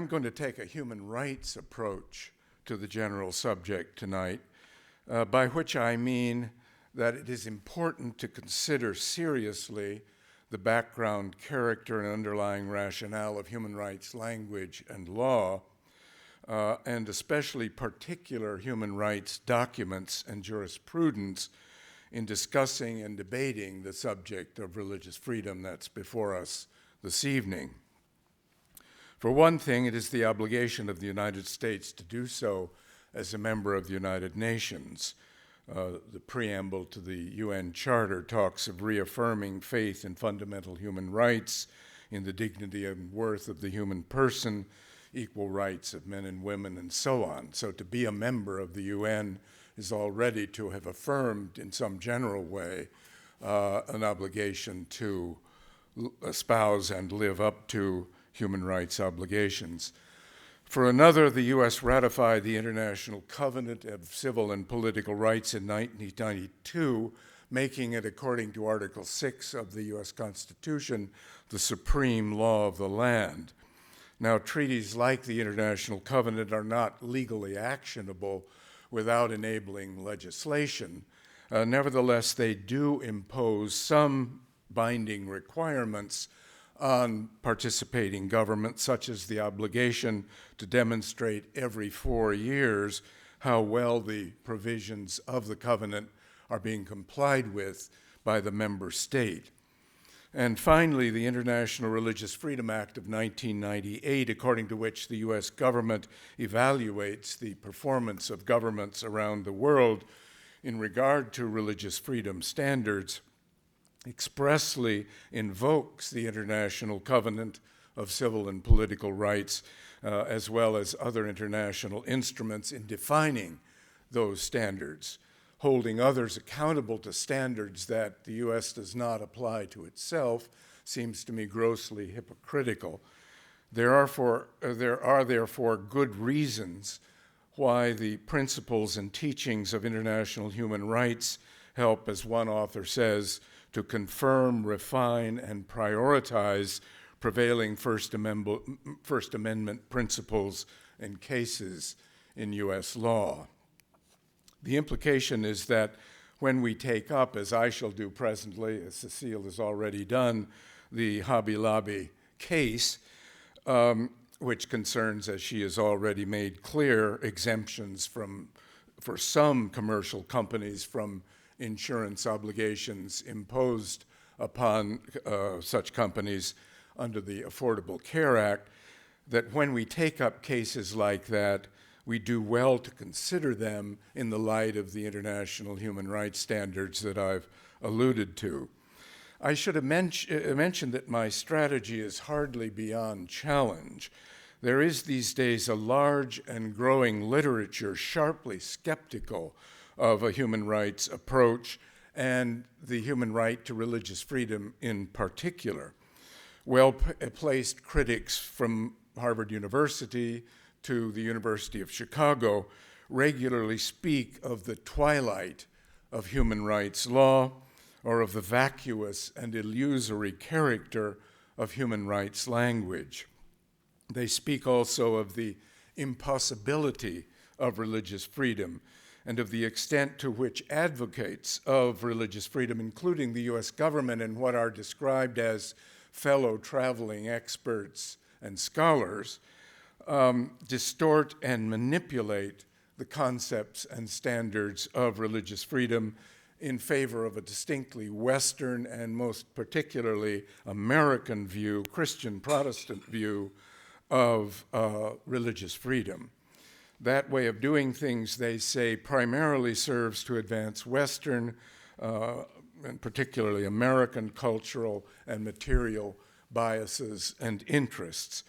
going to take a human rights approach to the general subject tonight, by which I mean that it is important to consider seriously the background, character, and underlying rationale of human rights language and law, and especially particular human rights documents and jurisprudence in discussing and debating the subject of religious freedom that's before us this evening. For one thing, it is the obligation of the United States to do so as a member of the United Nations. The preamble to the UN Charter talks of reaffirming faith in fundamental human rights, in the dignity and worth of the human person, equal rights of men and women, and so on. So to be a member of the UN is already to have affirmed in some general way an obligation to espouse and live up to human rights obligations. For another, the U.S. ratified the International Covenant of Civil and Political Rights in 1992, making it, according to Article 6 of the U.S. Constitution, the supreme law of the land. Now, treaties like the International Covenant are not legally actionable without enabling legislation. Nevertheless, they do impose some binding requirements on participating governments, such as the obligation to demonstrate every 4 years how well the provisions of the covenant are being complied with by the member state. And finally, the International Religious Freedom Act of 1998, according to which the U.S. government evaluates the performance of governments around the world in regard to religious freedom standards, expressly invokes the International Covenant of Civil and Political Rights, as well as other international instruments in defining those standards, holding others accountable to standards that the U.S. does not apply to itself seems to me grossly hypocritical. There are therefore good reasons why the principles and teachings of international human rights help, as one author says, to confirm, refine, and prioritize prevailing First Amendment principles and cases in U.S. law. The implication is that when we take up, as I shall do presently, as Cécile has already done, the Hobby Lobby case, which concerns, as she has already made clear, exemptions for some commercial companies from insurance obligations imposed upon such companies under the Affordable Care Act, that when we take up cases like that, we do well to consider them in the light of the international human rights standards that I've alluded to. I should have mentioned that my strategy is hardly beyond challenge. There is these days a large and growing literature sharply skeptical of a human rights approach and the human right to religious freedom in particular. Well-placed critics from Harvard University to the University of Chicago regularly speak of the twilight of human rights law or of the vacuous and illusory character of human rights language. They speak also of the impossibility of religious freedom and of the extent to which advocates of religious freedom, including the US government and what are described as fellow traveling experts and scholars, distort and manipulate the concepts and standards of religious freedom in favor of a distinctly Western and most particularly American view, Christian Protestant view of religious freedom. That way of doing things, they say, primarily serves to advance Western, and particularly American cultural and material biases and interests.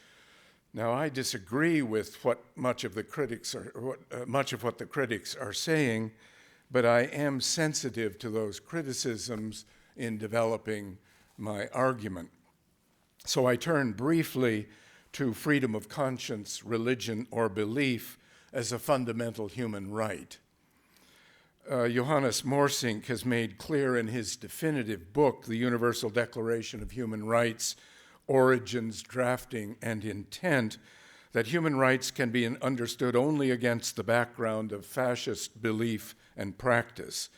Now, I disagree with what much of the critics are saying, but I am sensitive to those criticisms in developing my argument. So I turn briefly to freedom of conscience, religion, or belief as a fundamental human right. Johannes Morsink has made clear in his definitive book, The Universal Declaration of Human Rights, Origins, Drafting, and Intent, that human rights can be understood only against the background of fascist belief and practice.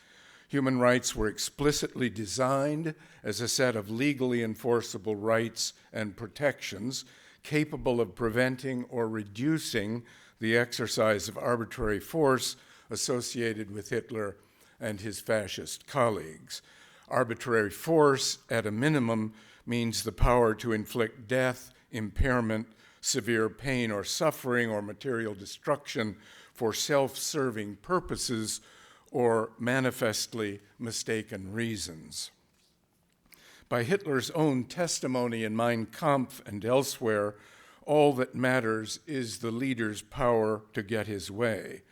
Human rights were explicitly designed as a set of legally enforceable rights and protections capable of preventing or reducing the exercise of arbitrary force associated with Hitler and his fascist colleagues. Arbitrary force, at a minimum, means the power to inflict death, impairment, severe pain or suffering, or material destruction for self-serving purposes or manifestly mistaken reasons. By Hitler's own testimony in Mein Kampf and elsewhere, all that matters is the leader's power to get his way.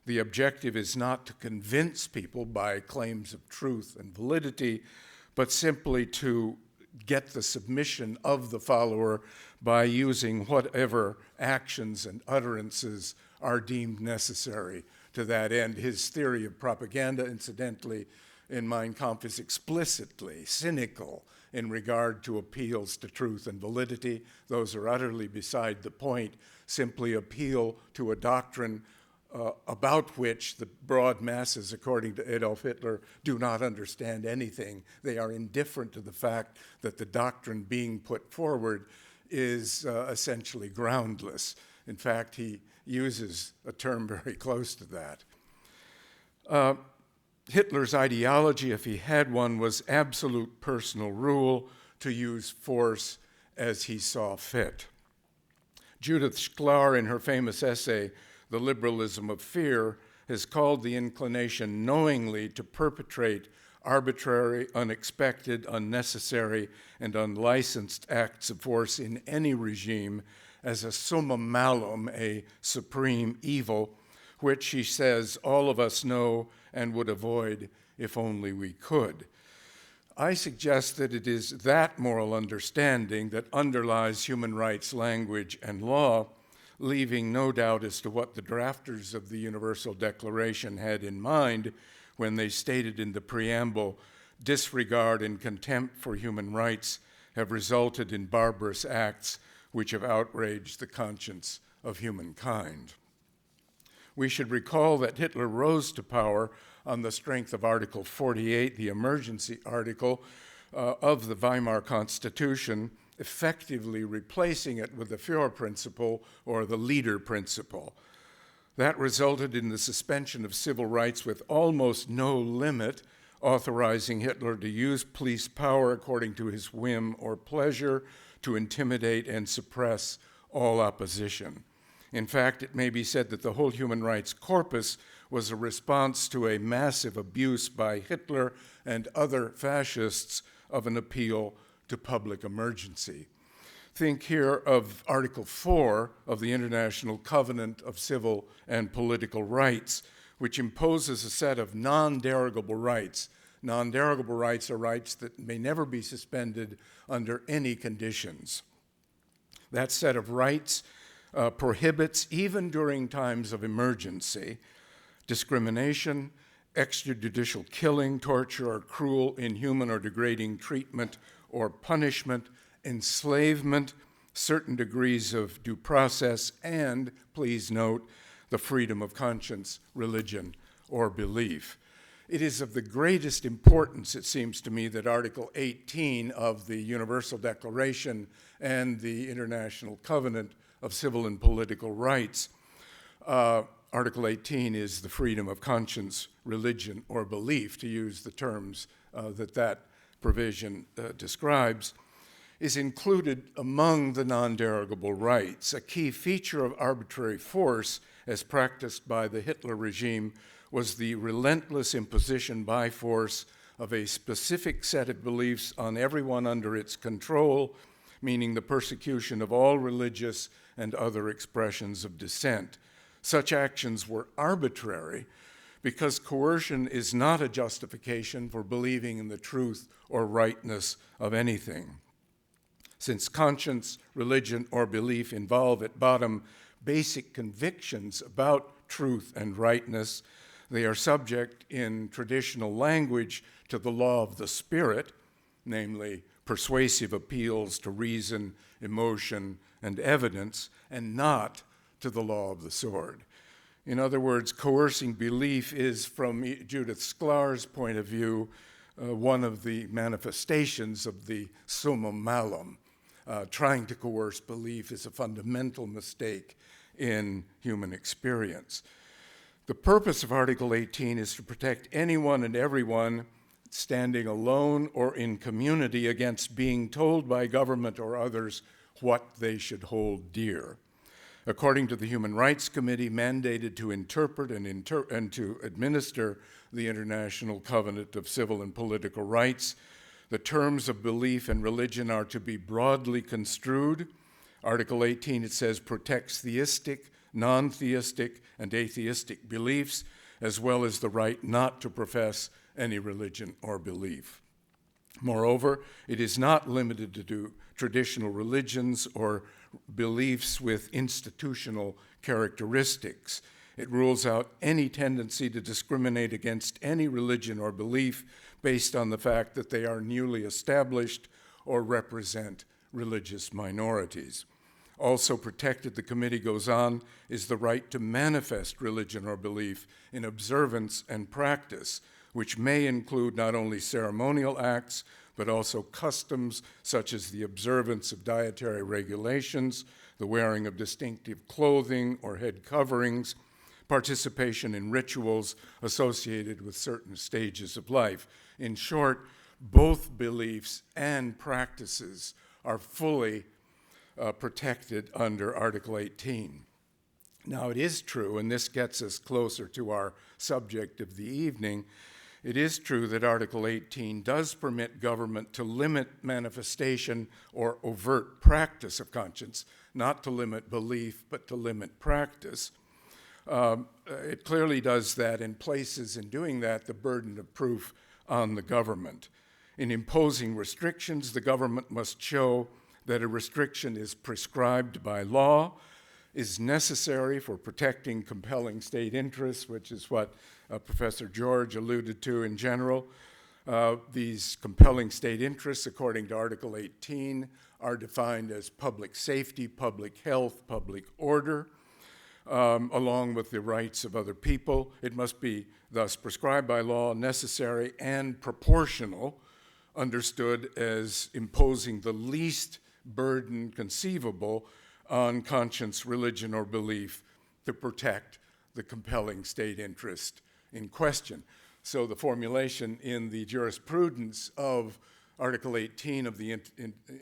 The objective is not to convince people by claims of truth and validity, but simply to get the submission of the follower by using whatever actions and utterances are deemed necessary to that end. His theory of propaganda, incidentally, in Mein Kampf is explicitly cynical in regard to appeals to truth and validity. Those are utterly beside the point. Simply appeal to a doctrine about which the broad masses, according to Adolf Hitler, do not understand anything. They are indifferent to the fact that the doctrine being put forward is essentially groundless. In fact, he uses a term very close to that. Hitler's ideology, if he had one, was absolute personal rule to use force as he saw fit. Judith Shklar, in her famous essay, The Liberalism of Fear, has called the inclination knowingly to perpetrate arbitrary, unexpected, unnecessary, and unlicensed acts of force in any regime as a summum malum, a supreme evil, which, she says, all of us know and would avoid if only we could. I suggest that it is that moral understanding that underlies human rights language and law, leaving no doubt as to what the drafters of the Universal Declaration had in mind when they stated in the preamble, disregard and contempt for human rights have resulted in barbarous acts which have outraged the conscience of humankind. We should recall that Hitler rose to power on the strength of Article 48, the emergency article of the Weimar Constitution, effectively replacing it with the Führer principle or the leader principle. That resulted in the suspension of civil rights with almost no limit, authorizing Hitler to use police power according to his whim or pleasure to intimidate and suppress all opposition. In fact, it may be said that the whole human rights corpus was a response to a massive abuse by Hitler and other fascists of an appeal to public emergency. Think here of Article 4 of the International Covenant of Civil and Political Rights, which imposes a set of non-derogable rights. Non-derogable rights are rights that may never be suspended under any conditions. That set of rights prohibits, even during times of emergency, discrimination, extrajudicial killing, torture, or cruel, inhuman, or degrading treatment or punishment, enslavement, certain degrees of due process, and, please note, the freedom of conscience, religion, or belief. It is of the greatest importance, it seems to me, that Article 18 of the Universal Declaration and the International Covenant of Civil and Political Rights, Article 18 is the freedom of conscience, religion, or belief, to use the terms that provision describes, is included among the non-derogable rights. A key feature of arbitrary force, as practiced by the Hitler regime, was the relentless imposition by force of a specific set of beliefs on everyone under its control, meaning the persecution of all religious and other expressions of dissent. Such actions were arbitrary because coercion is not a justification for believing in the truth or rightness of anything. Since conscience, religion, or belief involve at bottom basic convictions about truth and rightness, they are subject in traditional language to the law of the spirit, namely persuasive appeals to reason, emotion, and evidence, and not to the law of the sword. In other words, coercing belief is, from Judith Sklar's point of view, one of the manifestations of the summum malum. Trying to coerce belief is a fundamental mistake in human experience. The purpose of Article 18 is to protect anyone and everyone standing alone or in community against being told by government or others what they should hold dear. According to the Human Rights Committee, mandated to interpret and to administer the International Covenant of Civil and Political Rights, the terms of belief and religion are to be broadly construed. Article 18, it says, protects theistic, non-theistic, and atheistic beliefs, as well as the right not to profess any religion or belief. Moreover, it is not limited to traditional religions or beliefs with institutional characteristics. It rules out any tendency to discriminate against any religion or belief based on the fact that they are newly established or represent religious minorities. Also protected, the committee goes on, is the right to manifest religion or belief in observance and practice, which may include not only ceremonial acts, but also customs such as the observance of dietary regulations, the wearing of distinctive clothing or head coverings, participation in rituals associated with certain stages of life. In short, both beliefs and practices are fully protected under Article 18. Now, it is true, and this gets us closer to our subject of the evening, it is true that Article 18 does permit government to limit manifestation or overt practice of conscience, not to limit belief, but to limit practice. It clearly does that and places, in doing that, the burden of proof on the government. In imposing restrictions, the government must show that a restriction is prescribed by law, is necessary for protecting compelling state interests, which is what Professor George alluded to in general. These compelling state interests, according to Article 18, are defined as public safety, public health, public order, along with the rights of other people. It must be thus prescribed by law, necessary, and proportional, understood as imposing the least burden conceivable on conscience, religion, or belief to protect the compelling state interest in question. So the formulation in the jurisprudence of Article 18 of the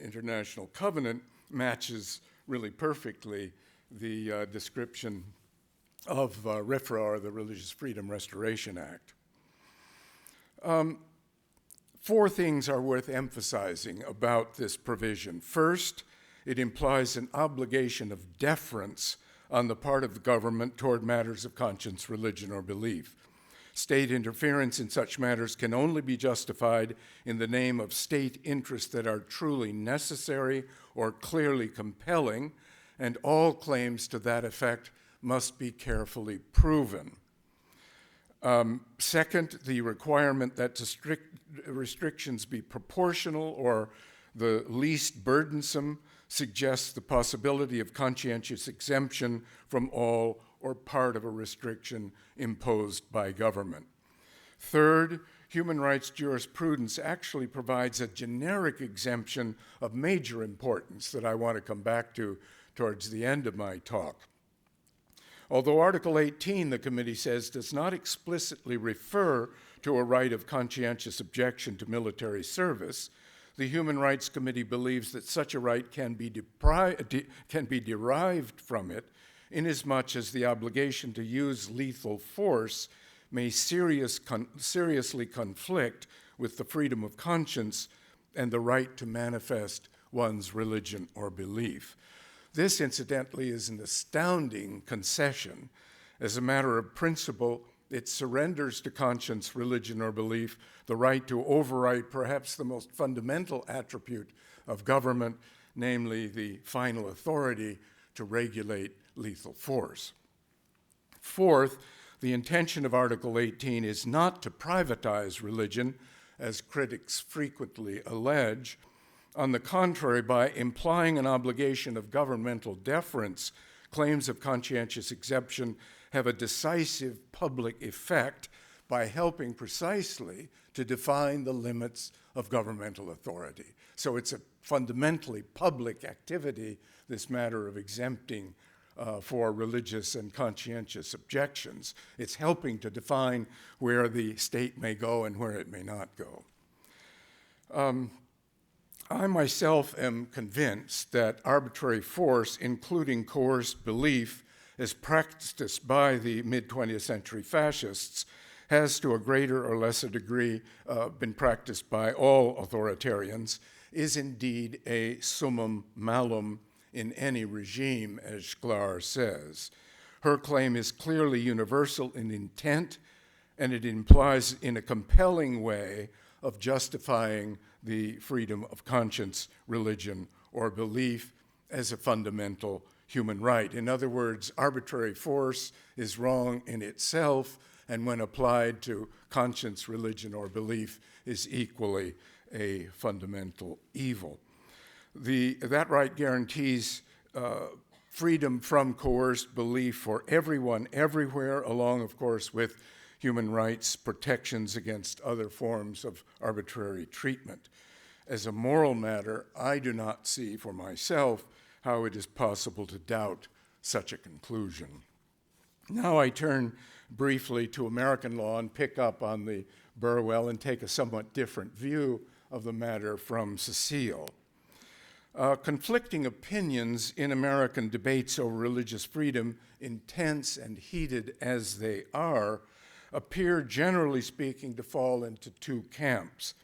International Covenant matches really perfectly the description of RFRA, or the Religious Freedom Restoration Act. Four things are worth emphasizing about this provision. First, it implies an obligation of deference on the part of the government toward matters of conscience, religion, or belief. State interference in such matters can only be justified in the name of state interests that are truly necessary or clearly compelling, and all claims to that effect must be carefully proven. Second, the requirement that restrictions be proportional or the least burdensome suggests the possibility of conscientious exemption from all or part of a restriction imposed by government. Third, human rights jurisprudence actually provides a generic exemption of major importance that I want to come back to towards the end of my talk. Although Article 18, the committee says, does not explicitly refer to a right of conscientious objection to military service, the Human Rights Committee believes that such a right can be derived from it, inasmuch as the obligation to use lethal force may seriously conflict with the freedom of conscience and the right to manifest one's religion or belief. This, incidentally, is an astounding concession. As a matter of principle, it surrenders to conscience, religion, or belief the right to override perhaps the most fundamental attribute of government, namely the final authority to regulate lethal force. Fourth, the intention of Article 18 is not to privatize religion, as critics frequently allege. On the contrary, by implying an obligation of governmental deference, claims of conscientious exemption have a decisive public effect by helping precisely to define the limits of governmental authority. So it's a fundamentally public activity, this matter of exempting for religious and conscientious objections. It's helping to define where the state may go and where it may not go. I myself am convinced that arbitrary force, including coerced belief, as practiced by the mid-20th century fascists, has to a greater or lesser degree been practiced by all authoritarians, is indeed a summum malum in any regime, as Sklar says. Her claim is clearly universal in intent, and it implies in a compelling way of justifying the freedom of conscience, religion, or belief as a fundamental human right. In other words, arbitrary force is wrong in itself, and when applied to conscience, religion, or belief is equally a fundamental evil. That right guarantees freedom from coerced belief for everyone, everywhere, along, of course, with human rights protections against other forms of arbitrary treatment. As a moral matter, I do not see for myself how it is possible to doubt such a conclusion. Now I turn briefly to American law and pick up on the Burwell and take a somewhat different view of the matter from Cécile. Conflicting opinions in American debates over religious freedom, intense and heated as they are, appear, generally speaking, to fall into two camps.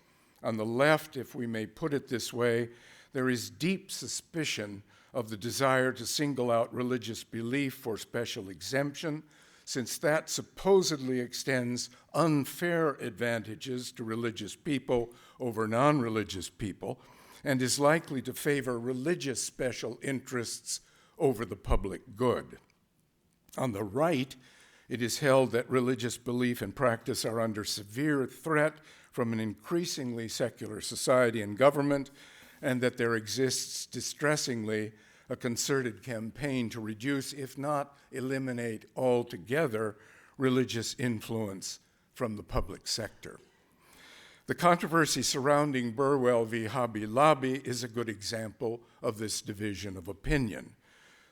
On the left, if we may put it this way, there is deep suspicion of the desire to single out religious belief for special exemption, since that supposedly extends unfair advantages to religious people over non-religious people, and is likely to favor religious special interests over the public good. On the right, it is held that religious belief and practice are under severe threat from an increasingly secular society and government, and that there exists distressingly a concerted campaign to reduce, if not eliminate altogether, religious influence from the public sector. The controversy surrounding Burwell v. Hobby Lobby is a good example of this division of opinion.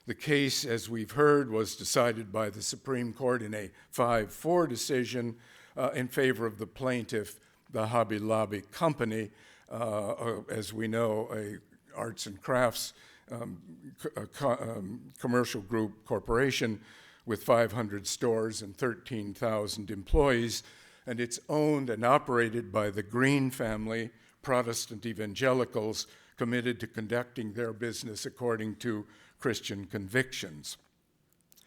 The case, as we've heard, was decided by the Supreme Court in a 5-4 decision in favor of the plaintiff, the Hobby Lobby Company, as we know, a arts and crafts commercial group corporation with 500 stores and 13,000 employees, and it's owned and operated by the Green family, Protestant evangelicals committed to conducting their business according to Christian convictions.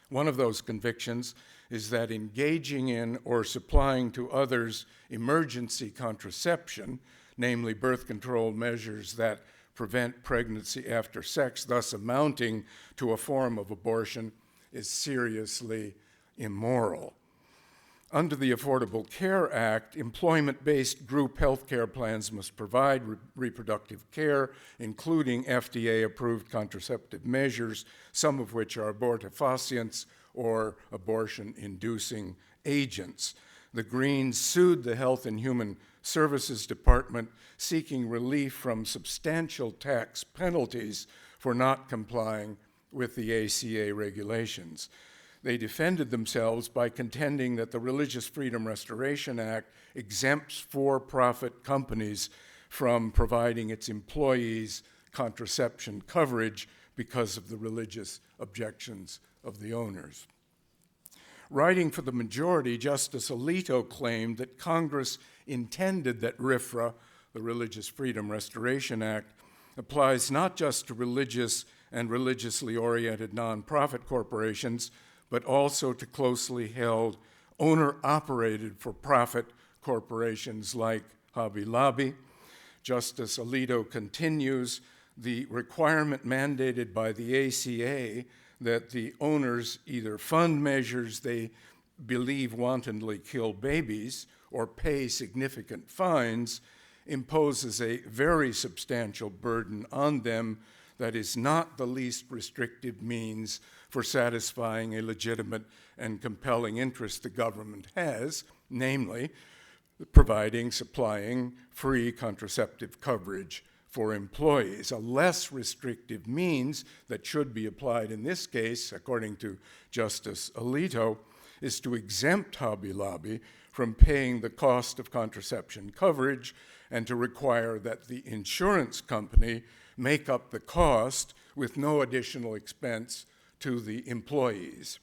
One of those convictions is that engaging in or supplying to others emergency contraception, namely birth control measures that prevent pregnancy after sex, thus amounting to a form of abortion, is seriously immoral. Under the Affordable Care Act, employment-based group health care plans must provide reproductive care, including FDA-approved contraceptive measures, some of which are abortifacients or abortion-inducing agents. The Greens sued the Health and Human Services Department, seeking relief from substantial tax penalties for not complying with the ACA regulations. They defended themselves by contending that the Religious Freedom Restoration Act exempts for-profit companies from providing its employees contraception coverage because of the religious objections of the owners. Writing for the majority, Justice Alito claimed that Congress intended that RFRA, the Religious Freedom Restoration Act, applies not just to religious and religiously oriented nonprofit corporations, but also to closely held owner-operated for-profit corporations like Hobby Lobby. Justice Alito continues, the requirement mandated by the ACA that the owners either fund measures they believe wantonly kill babies or pay significant fines imposes a very substantial burden on them that is not the least restrictive means for satisfying a legitimate and compelling interest the government has, namely providing, supplying free contraceptive coverage for employees. A less restrictive means that should be applied in this case, according to Justice Alito, is to exempt Hobby Lobby from paying the cost of contraception coverage and to require that the insurance company make up the cost with no additional expense to the employees.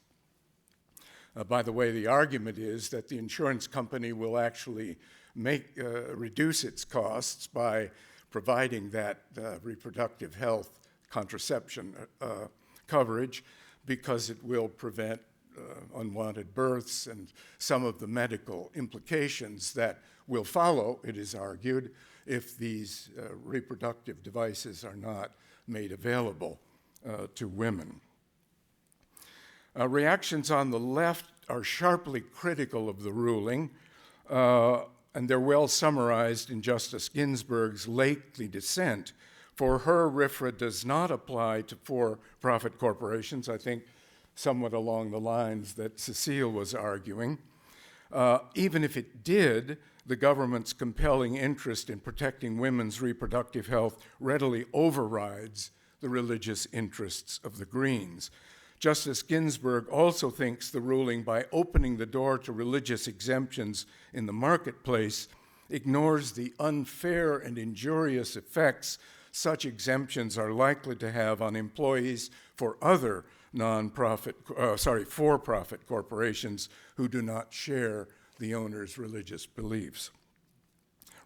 By the way, the argument is that the insurance company will actually reduce its costs by providing that reproductive health contraception coverage because it will prevent unwanted births and some of the medical implications that will follow, it is argued, if these reproductive devices are not made available to women. Reactions on the left are sharply critical of the ruling, and they're well summarized in Justice Ginsburg's lengthy dissent. For her, RFRA does not apply to for-profit corporations, I think somewhat along the lines that Cécile was arguing. Even if it did, the government's compelling interest in protecting women's reproductive health readily overrides the religious interests of the Greens. Justice Ginsburg also thinks the ruling, by opening the door to religious exemptions in the marketplace, ignores the unfair and injurious effects such exemptions are likely to have on employees for other for-profit corporations who do not share the owner's religious beliefs.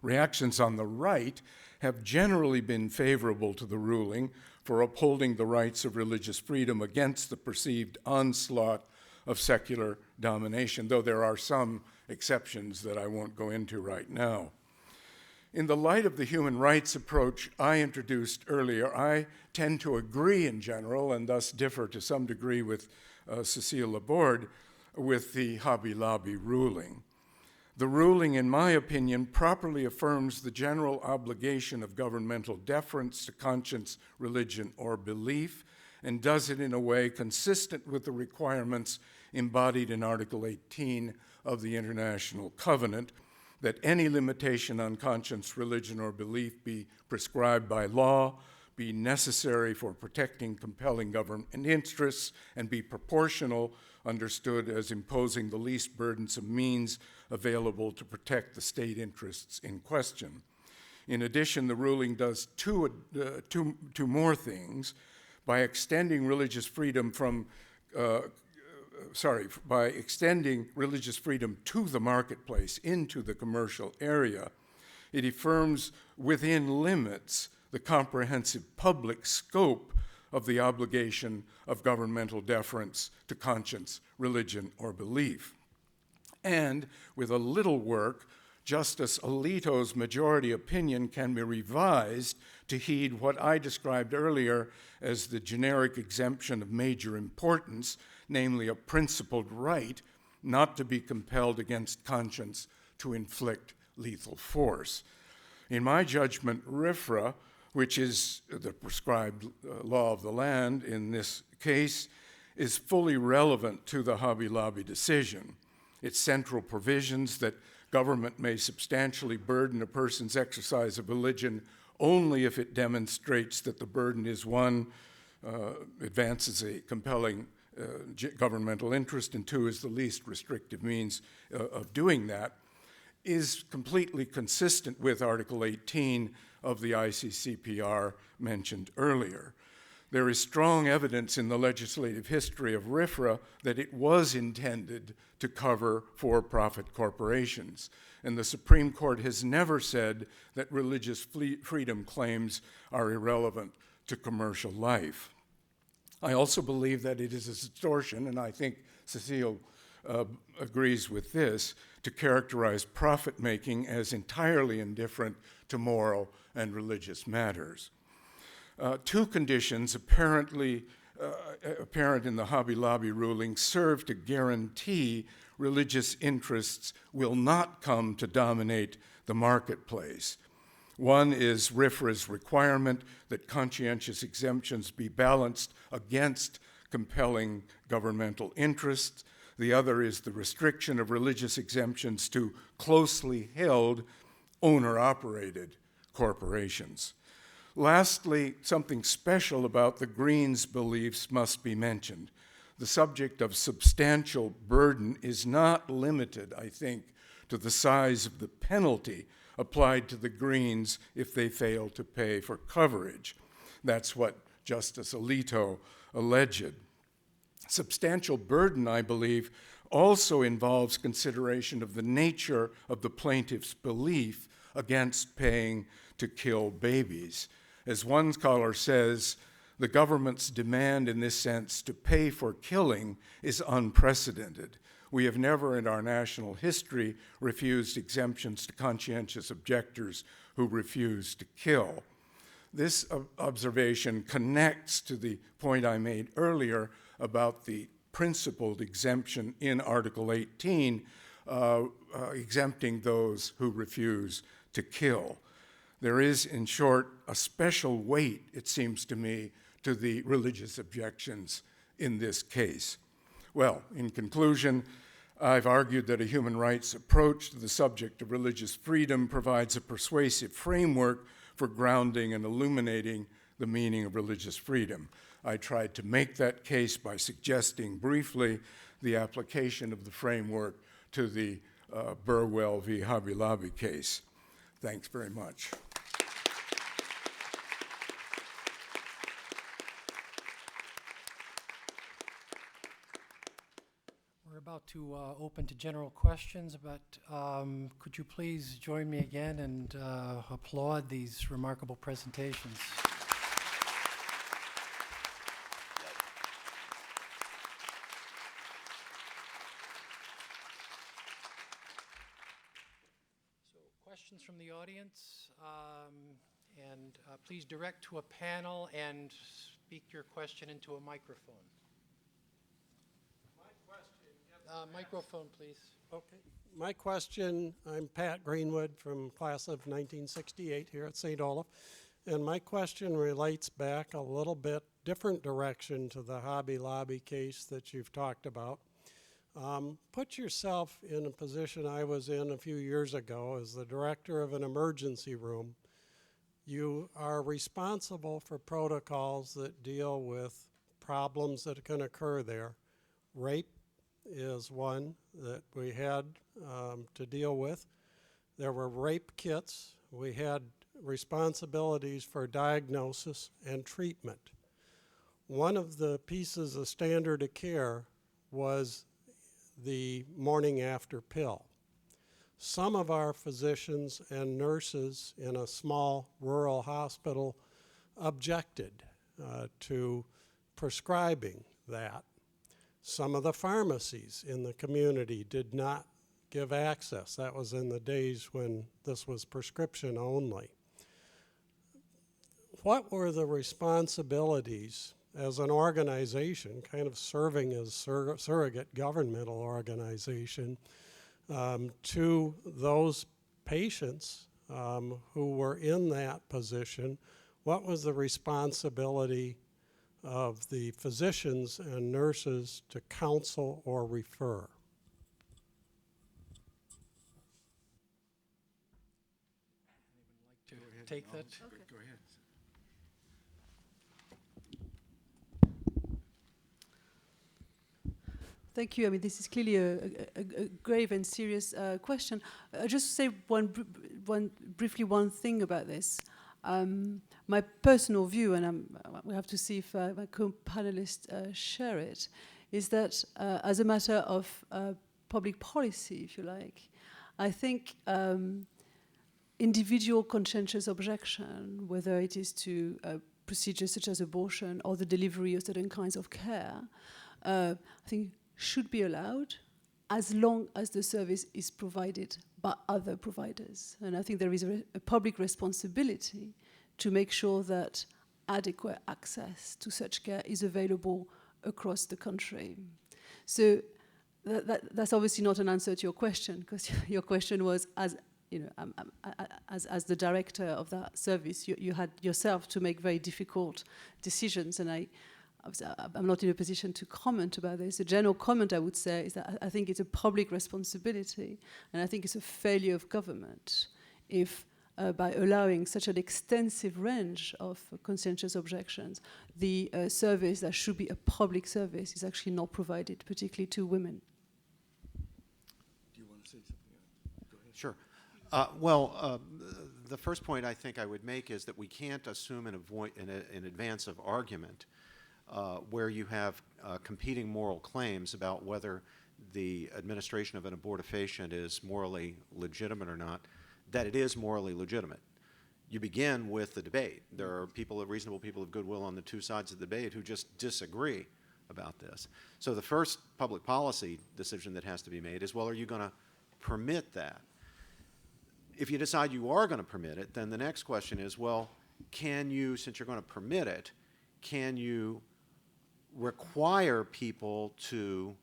Reactions on the right have generally been favorable to the ruling for upholding the rights of religious freedom against the perceived onslaught of secular domination, though there are some exceptions that I won't go into right now. In the light of the human rights approach I introduced earlier, I tend to agree in general, and thus differ to some degree with Cécile Laborde, with the Hobby Lobby ruling. The ruling, in my opinion, properly affirms the general obligation of governmental deference to conscience, religion, or belief, and does it in a way consistent with the requirements embodied in Article 18 of the International Covenant, that any limitation on conscience, religion, or belief be prescribed by law, be necessary for protecting compelling government interests, and be proportional, understood as imposing the least burdensome means available to protect the state interests in question. In addition, the ruling does two more things. By extending religious freedom by extending religious freedom to the marketplace, into the commercial area, it affirms within limits the comprehensive public scope of the obligation of governmental deference to conscience, religion, or belief. And with a little work, Justice Alito's majority opinion can be revised to heed what I described earlier as the generic exemption of major importance, namely a principled right not to be compelled against conscience to inflict lethal force. In my judgment, RFRA, which is the prescribed law of the land in this case, is fully relevant to the Hobby Lobby decision. Its central provisions that government may substantially burden a person's exercise of religion only if it demonstrates that the burden is one, advances a compelling governmental interest, and two, is the least restrictive means of doing that, is completely consistent with Article 18 of the ICCPR mentioned earlier. There is strong evidence in the legislative history of RFRA that it was intended to cover for-profit corporations, and the Supreme Court has never said that religious freedom claims are irrelevant to commercial life. I also believe that it is a distortion, and I think Cécile agrees with this, to characterize profit-making as entirely indifferent to moral and religious matters. Two conditions apparent in the Hobby Lobby ruling serve to guarantee religious interests will not come to dominate the marketplace. One is RFRA's requirement that conscientious exemptions be balanced against compelling governmental interests. The other is the restriction of religious exemptions to closely held owner-operated corporations. Lastly, something special about the Greens' beliefs must be mentioned. The subject of substantial burden is not limited, I think, to the size of the penalty applied to the Greens if they fail to pay for coverage. That's what Justice Alito alleged. Substantial burden, I believe, also involves consideration of the nature of the plaintiff's belief against paying to kill babies. As one scholar says, the government's demand in this sense to pay for killing is unprecedented. We have never in our national history refused exemptions to conscientious objectors who refuse to kill. This observation connects to the point I made earlier about the principled exemption in Article 18, exempting those who refuse to kill. There is, in short, a special weight, it seems to me, to the religious objections in this case. Well, in conclusion, I've argued that a human rights approach to the subject of religious freedom provides a persuasive framework for grounding and illuminating the meaning of religious freedom. I tried to make that case by suggesting briefly the application of the framework to the Burwell v. Hobby Lobby case. Thanks very much. We're about to open to general questions, but could you please join me again and applaud these remarkable presentations? So questions from the audience, and please direct to a panel and speak your question into a microphone. Microphone, please. Okay. My question, I'm Pat Greenwood from class of 1968 here at St. Olaf, and my question relates back a little bit different direction to the Hobby Lobby case that you've talked about. Put yourself in a position I was in a few years ago as the director of an emergency room. You are responsible for protocols that deal with problems that can occur there. Rape is one that we had to deal with. There were rape kits. We had responsibilities for diagnosis and treatment. One of the pieces of standard of care was the morning after pill. Some of our physicians and nurses in a small rural hospital objected to prescribing that. Some of the pharmacies in the community did not give access. That was in the days when this was prescription only. What were the responsibilities as an organization, kind of serving as surrogate governmental organization, to those patients who were in that position? What was the responsibility of the physicians and nurses to counsel or refer? To take that? Go ahead. Thank you. I mean, this is clearly a grave and serious question. Just to say briefly one thing about this. My personal view, and we have to see if my co-panelists share it, is that as a matter of public policy, if you like, I think individual conscientious objection, whether it is to procedures such as abortion or the delivery of certain kinds of care, I think should be allowed as long as the service is provided by other providers. And I think there is a public responsibility to make sure that adequate access to such care is available across the country. So that's obviously not an answer to your question, because your question was, as the director of that service, you had yourself to make very difficult decisions, and I'm not in a position to comment about this. The general comment I would say is that I think it's a public responsibility, and I think it's a failure of government if by allowing such an extensive range of conscientious objections, the service that should be a public service is actually not provided, particularly to women. Do you want to say something? Go ahead. Sure. The first point I think I would make is that we can't assume in advance of argument where you have competing moral claims about whether the administration of an abortifacient is morally legitimate or not, that it is morally legitimate. You begin with the debate. There are reasonable people of goodwill on the two sides of the debate who just disagree about this. So the first public policy decision that has to be made is, well, are you going to permit that? If you decide you are going to permit it, then the next question is, well, can you, since you're going to permit it, can you require people to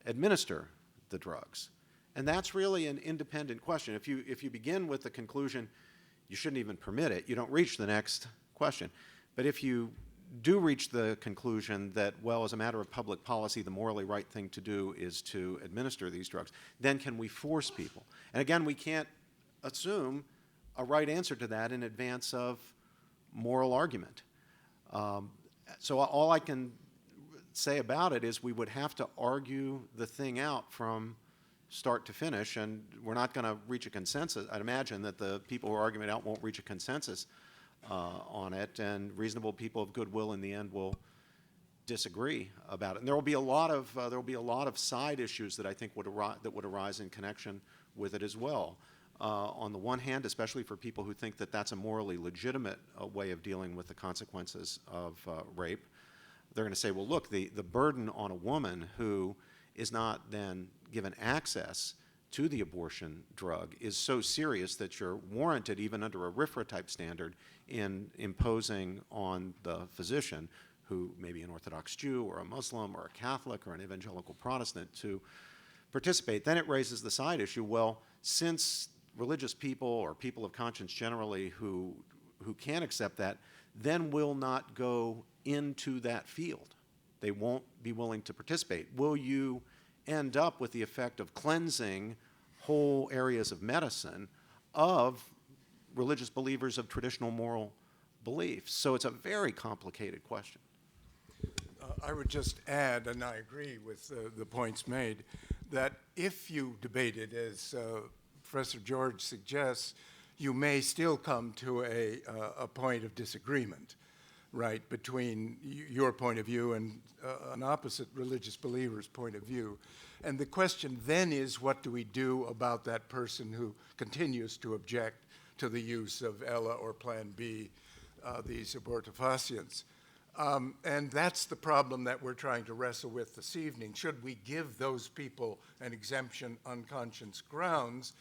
administer the drugs? And that's really an independent question. If you begin with the conclusion you shouldn't even permit it, you don't reach the next question. But if you do reach the conclusion that, well, as a matter of public policy, the morally right thing to do is to administer these drugs, then can we force people? And again, we can't assume a right answer to that in advance of moral argument. So all I can say about it is we would have to argue the thing out from start to finish, and we're not going to reach a consensus. I'd imagine that the people who are arguing it out won't reach a consensus on it, and reasonable people of goodwill in the end will disagree about it. And there will be a lot of side issues that I think would arise in connection with it as well. On the one hand, especially for people who think that that's a morally legitimate way of dealing with the consequences of rape, they're going to say, well, look, the burden on a woman who is not then given access to the abortion drug is so serious that you're warranted, even under a RFRA type standard, in imposing on the physician, who may be an Orthodox Jew or a Muslim or a Catholic or an evangelical Protestant, to participate. Then it raises the side issue, well, since religious people or people of conscience generally who can accept that, then will not go into that field. They won't be willing to participate. Will you end up with the effect of cleansing whole areas of medicine of religious believers of traditional moral beliefs? So it's a very complicated question. I would just add, and I agree with the points made, that if you debate it, as Professor George suggests, you may still come to a point of disagreement, right, between your point of view and an opposite religious believer's point of view. And the question then is, what do we do about that person who continues to object to the use of Ella or Plan B, these abortifacients? And that's the problem that we're trying to wrestle with this evening. Should we give those people an exemption on conscience grounds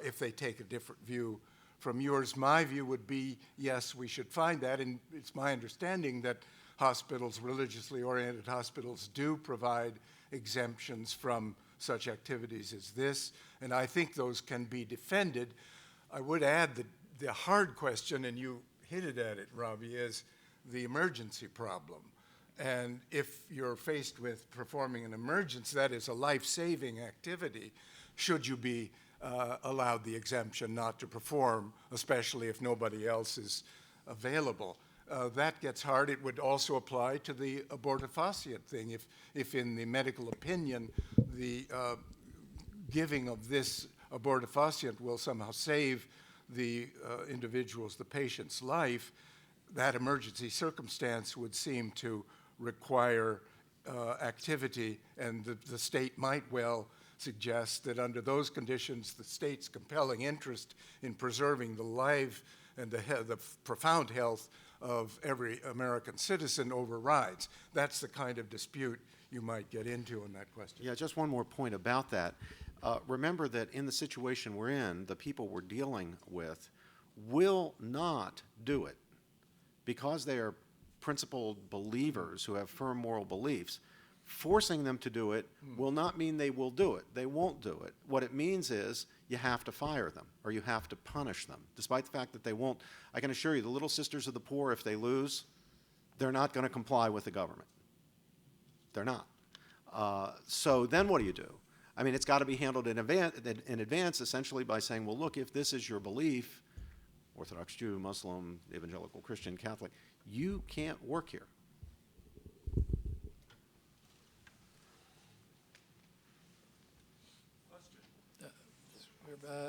if they take a different view from yours? My view would be, yes, we should find that, and it's my understanding that hospitals, religiously oriented hospitals, do provide exemptions from such activities as this, and I think those can be defended. I would add that the hard question, and you hinted at it, Robbie, is the emergency problem. And if you're faced with performing an emergency, that is a life-saving activity, should you be allowed the exemption not to perform, especially if nobody else is available. That gets hard. It would also apply to the abortifacient thing. If in the medical opinion, the giving of this abortifacient will somehow save the individual's, the patient's life, that emergency circumstance would seem to require activity, and the state might well suggest that under those conditions, the state's compelling interest in preserving the life and the profound health of every American citizen overrides. That's the kind of dispute you might get into on that question. Yeah, just one more point about that. Remember that in the situation we're in, the people we're dealing with will not do it because they are principled believers who have firm moral beliefs. Forcing them to do it will not mean they will do it. They won't do it. What it means is you have to fire them or you have to punish them, despite the fact that they won't. I can assure you, the Little Sisters of the Poor, if they lose, they're not going to comply with the government. They're not. So then what do? I mean, it's got to be handled in advance, essentially by saying, well, look, if this is your belief, Orthodox Jew, Muslim, evangelical Christian, Catholic, you can't work here.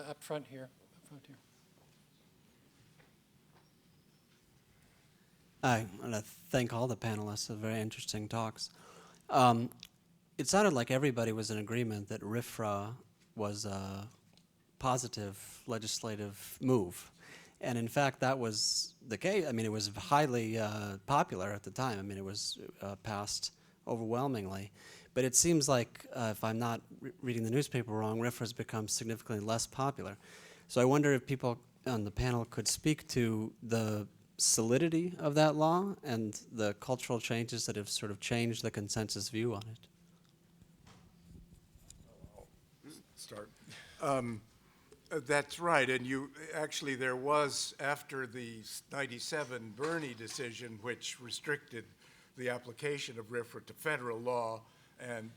Up front here. I want to thank all the panelists for very interesting talks. It sounded like everybody was in agreement that RFRA was a positive legislative move. And in fact, that was the case. I mean, it was highly popular at the time. I mean, it was passed overwhelmingly. But it seems like, if I'm not reading the newspaper wrong, RFRA has become significantly less popular. So I wonder if people on the panel could speak to the solidity of that law and the cultural changes that have sort of changed the consensus view on it. Start. That's right, and actually there was, after the 97 Burney decision, which restricted the application of RFRA to federal law and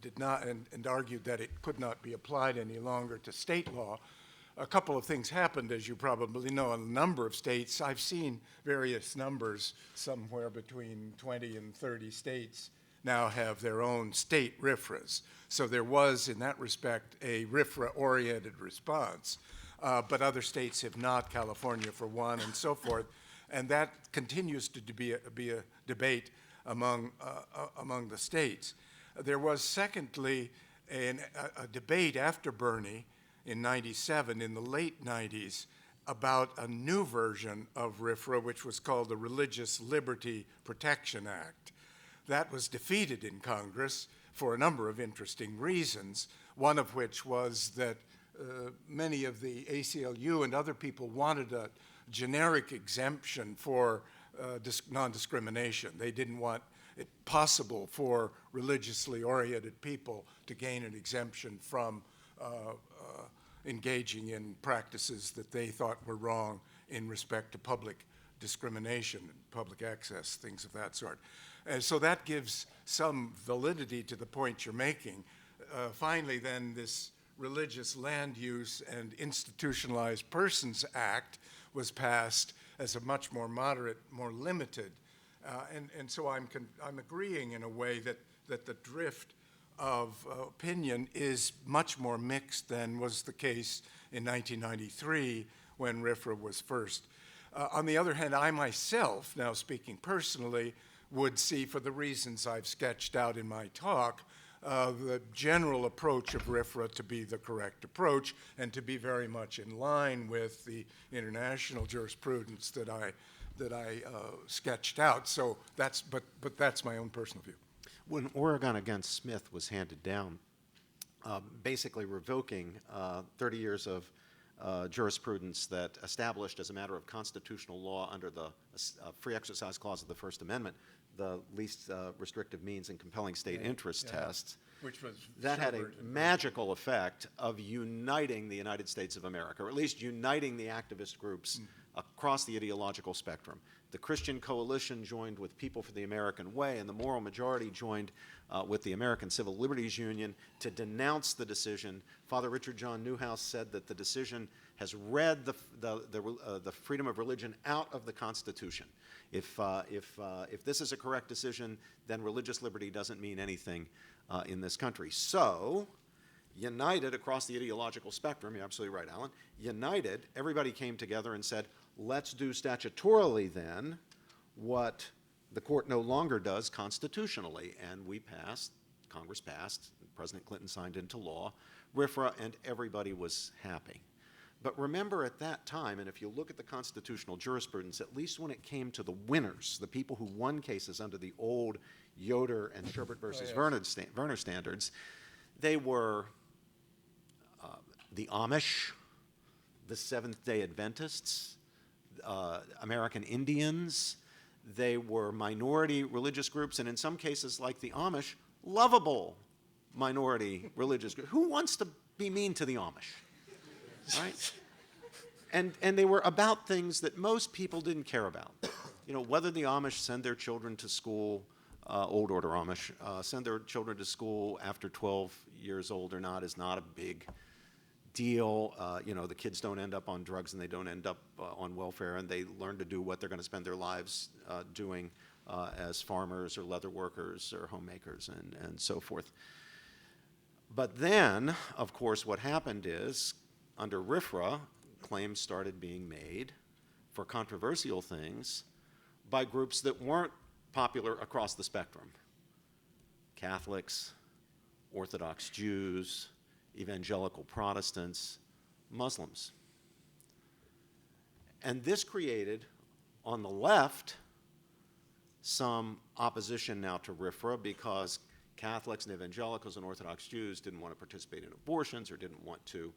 did not, and argued that it could not be applied any longer to state law, a couple of things happened, as you probably know, in a number of states. I've seen various numbers, somewhere between 20 and 30 states now have their own state RFRAs. So there was, in that respect, a RFRA-oriented response. But other states have not, California for one, and so forth. And that continues to be a debate among the states. There was, secondly, a debate after Burney in 97, in the late 90s, about a new version of RFRA, which was called the Religious Liberty Protection Act. That was defeated in Congress for a number of interesting reasons, one of which was that many of the ACLU and other people wanted a generic exemption for non-discrimination. They didn't want it possible for religiously oriented people to gain an exemption from engaging in practices that they thought were wrong in respect to public discrimination, public access, things of that sort. And so that gives some validity to the point you're making. Finally, then, this Religious Land Use and Institutionalized Persons Act was passed as a much more moderate, more limited. And so I'm agreeing in a way that the drift of opinion is much more mixed than was the case in 1993 when RFRA was first. On the other hand, I myself, now speaking personally, would see, for the reasons I've sketched out in my talk, the general approach of RFRA to be the correct approach and to be very much in line with the international jurisprudence that I sketched out. So but that's my own personal view. When Oregon against Smith was handed down, basically revoking 30 years of jurisprudence that established as a matter of constitutional law under the Free Exercise Clause of the First Amendment the least restrictive means and compelling state interest test, Which was that had a Herbert and magical effect of uniting the United States of America, or at least uniting the activist groups across the ideological spectrum. The Christian Coalition joined with People for the American Way, and the moral majority joined with the American Civil Liberties Union to denounce the decision. Father Richard John Newhouse said that the decision has read the freedom of religion out of the Constitution. If this is a correct decision, then religious liberty doesn't mean anything in this country. So, united across the ideological spectrum, you're absolutely right, Alan, united, everybody came together and said, let's do statutorily then what the court no longer does constitutionally. And we passed, Congress passed, President Clinton signed into law, RFRA, and everybody was happy. But remember at that time, and if you look at the constitutional jurisprudence, at least when it came to the winners, the people who won cases under the old Yoder and Sherbert versus Werner standards, they were the Amish, the Seventh-day Adventists, American Indians. They were minority religious groups, and in some cases, like the Amish, lovable minority religious groups. Who wants to be mean to the Amish? Right? And they were about things that most people didn't care about. You know, whether the Amish send their children to school, old order Amish, send their children to school after 12 years old or not is not a big deal. You know, the kids don't end up on drugs and they don't end up on welfare, and they learn to do what they're going to spend their lives doing as farmers or leather workers or homemakers and so forth. But then, of course, what happened is, under RFRA, claims started being made for controversial things by groups that weren't popular across the spectrum. Catholics, Orthodox Jews, evangelical Protestants, Muslims. And this created, on the left, some opposition now to RFRA because Catholics and evangelicals and Orthodox Jews didn't want to participate in abortions or didn't want to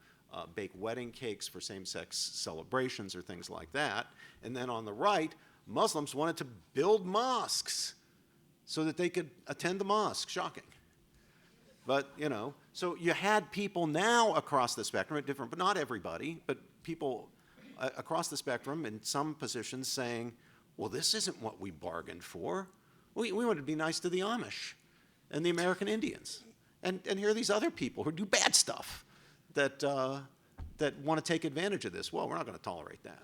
bake wedding cakes for same-sex celebrations or things like that. And then on the right, Muslims wanted to build mosques so that they could attend the mosque. Shocking. But, you know, so you had people now across the spectrum, at different, but not everybody, but people across the spectrum in some positions saying, well, this isn't what we bargained for. We wanted to be nice to the Amish and the American Indians. And here are these other people who do bad stuff that want to take advantage of this. Well, we're not going to tolerate that.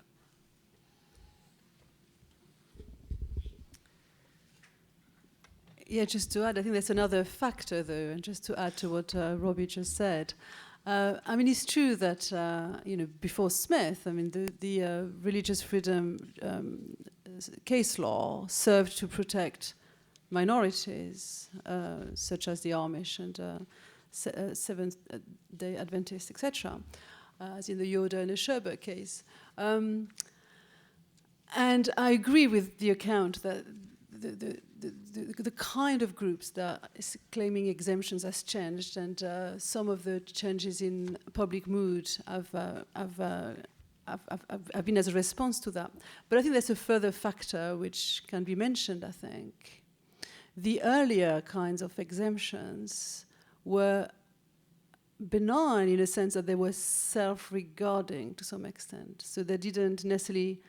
Yeah, just to add, I think there's another factor, though, and just to add to what Robbie just said. I mean, it's true that, you know, before Smith, I mean, the religious freedom case law served to protect minorities, such as the Amish and Seventh-day Adventists, etc., as in the Yoder and the Sherbert case. And I agree with the account that the kind of groups that is claiming exemptions has changed, and some of the changes in public mood have been as a response to that. But I think there's a further factor which can be mentioned, I think. The earlier kinds of exemptions were benign in a sense that they were self-regarding to some extent. So they didn't necessarily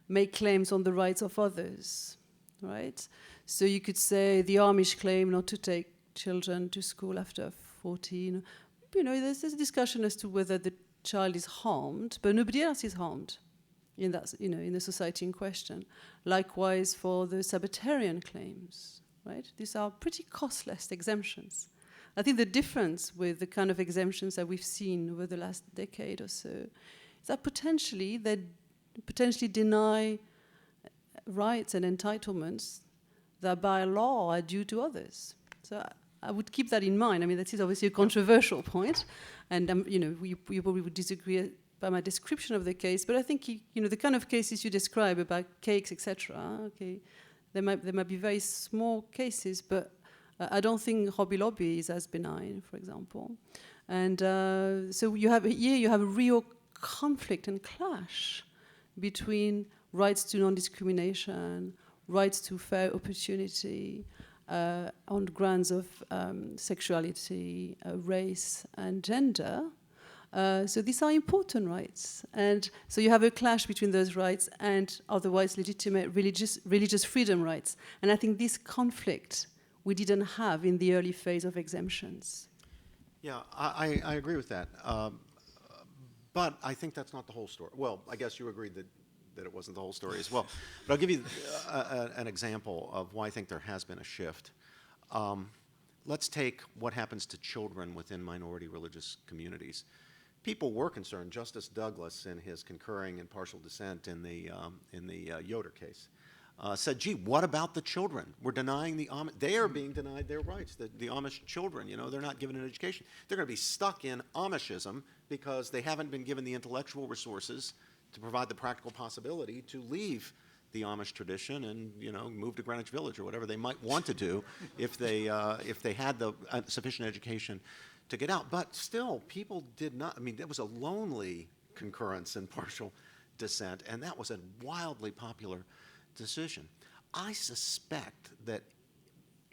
make claims on the rights of others, right? So you could say the Amish claim not to take children to school after 14. You know, there's a discussion as to whether the child is harmed, but nobody else is harmed in that, you know, in the society in question. Likewise for the Sabbatarian claims, right? These are pretty costless exemptions. I think the difference with the kind of exemptions that we've seen over the last decade or so is that potentially they deny rights and entitlements that by law are due to others. So I would keep that in mind. I mean, that is obviously a controversial point, and you know, you probably would disagree by my description of the case. But I think you know the kind of cases you describe about cakes, etc. Okay, there might be very small cases, but I don't think Hobby Lobby is as benign, for example. And so you have a real conflict and clash between rights to non-discrimination, rights to fair opportunity on grounds of sexuality, race, and gender. So these are important rights. And so you have a clash between those rights and otherwise legitimate religious freedom rights. And I think this conflict we didn't have in the early phase of exemptions. Yeah, I agree with that. But I think that's not the whole story. Well, I guess you agreed that it wasn't the whole story as well. But I'll give you an example of why I think there has been a shift. Let's take what happens to children within minority religious communities. People were concerned. Justice Douglas, in his concurring and partial dissent in the Yoder case, said, gee, what about the children? We're denying the Amish. They are being denied their rights. The Amish children, they're not given an education. They're going to be stuck in Amishism because they haven't been given the intellectual resources to provide the practical possibility to leave the Amish tradition and move to Greenwich Village or whatever they might want to do if they had the sufficient education to get out. But still, people did not. I mean, that was a lonely concurrence and partial dissent, and that was a wildly popular decision. I suspect that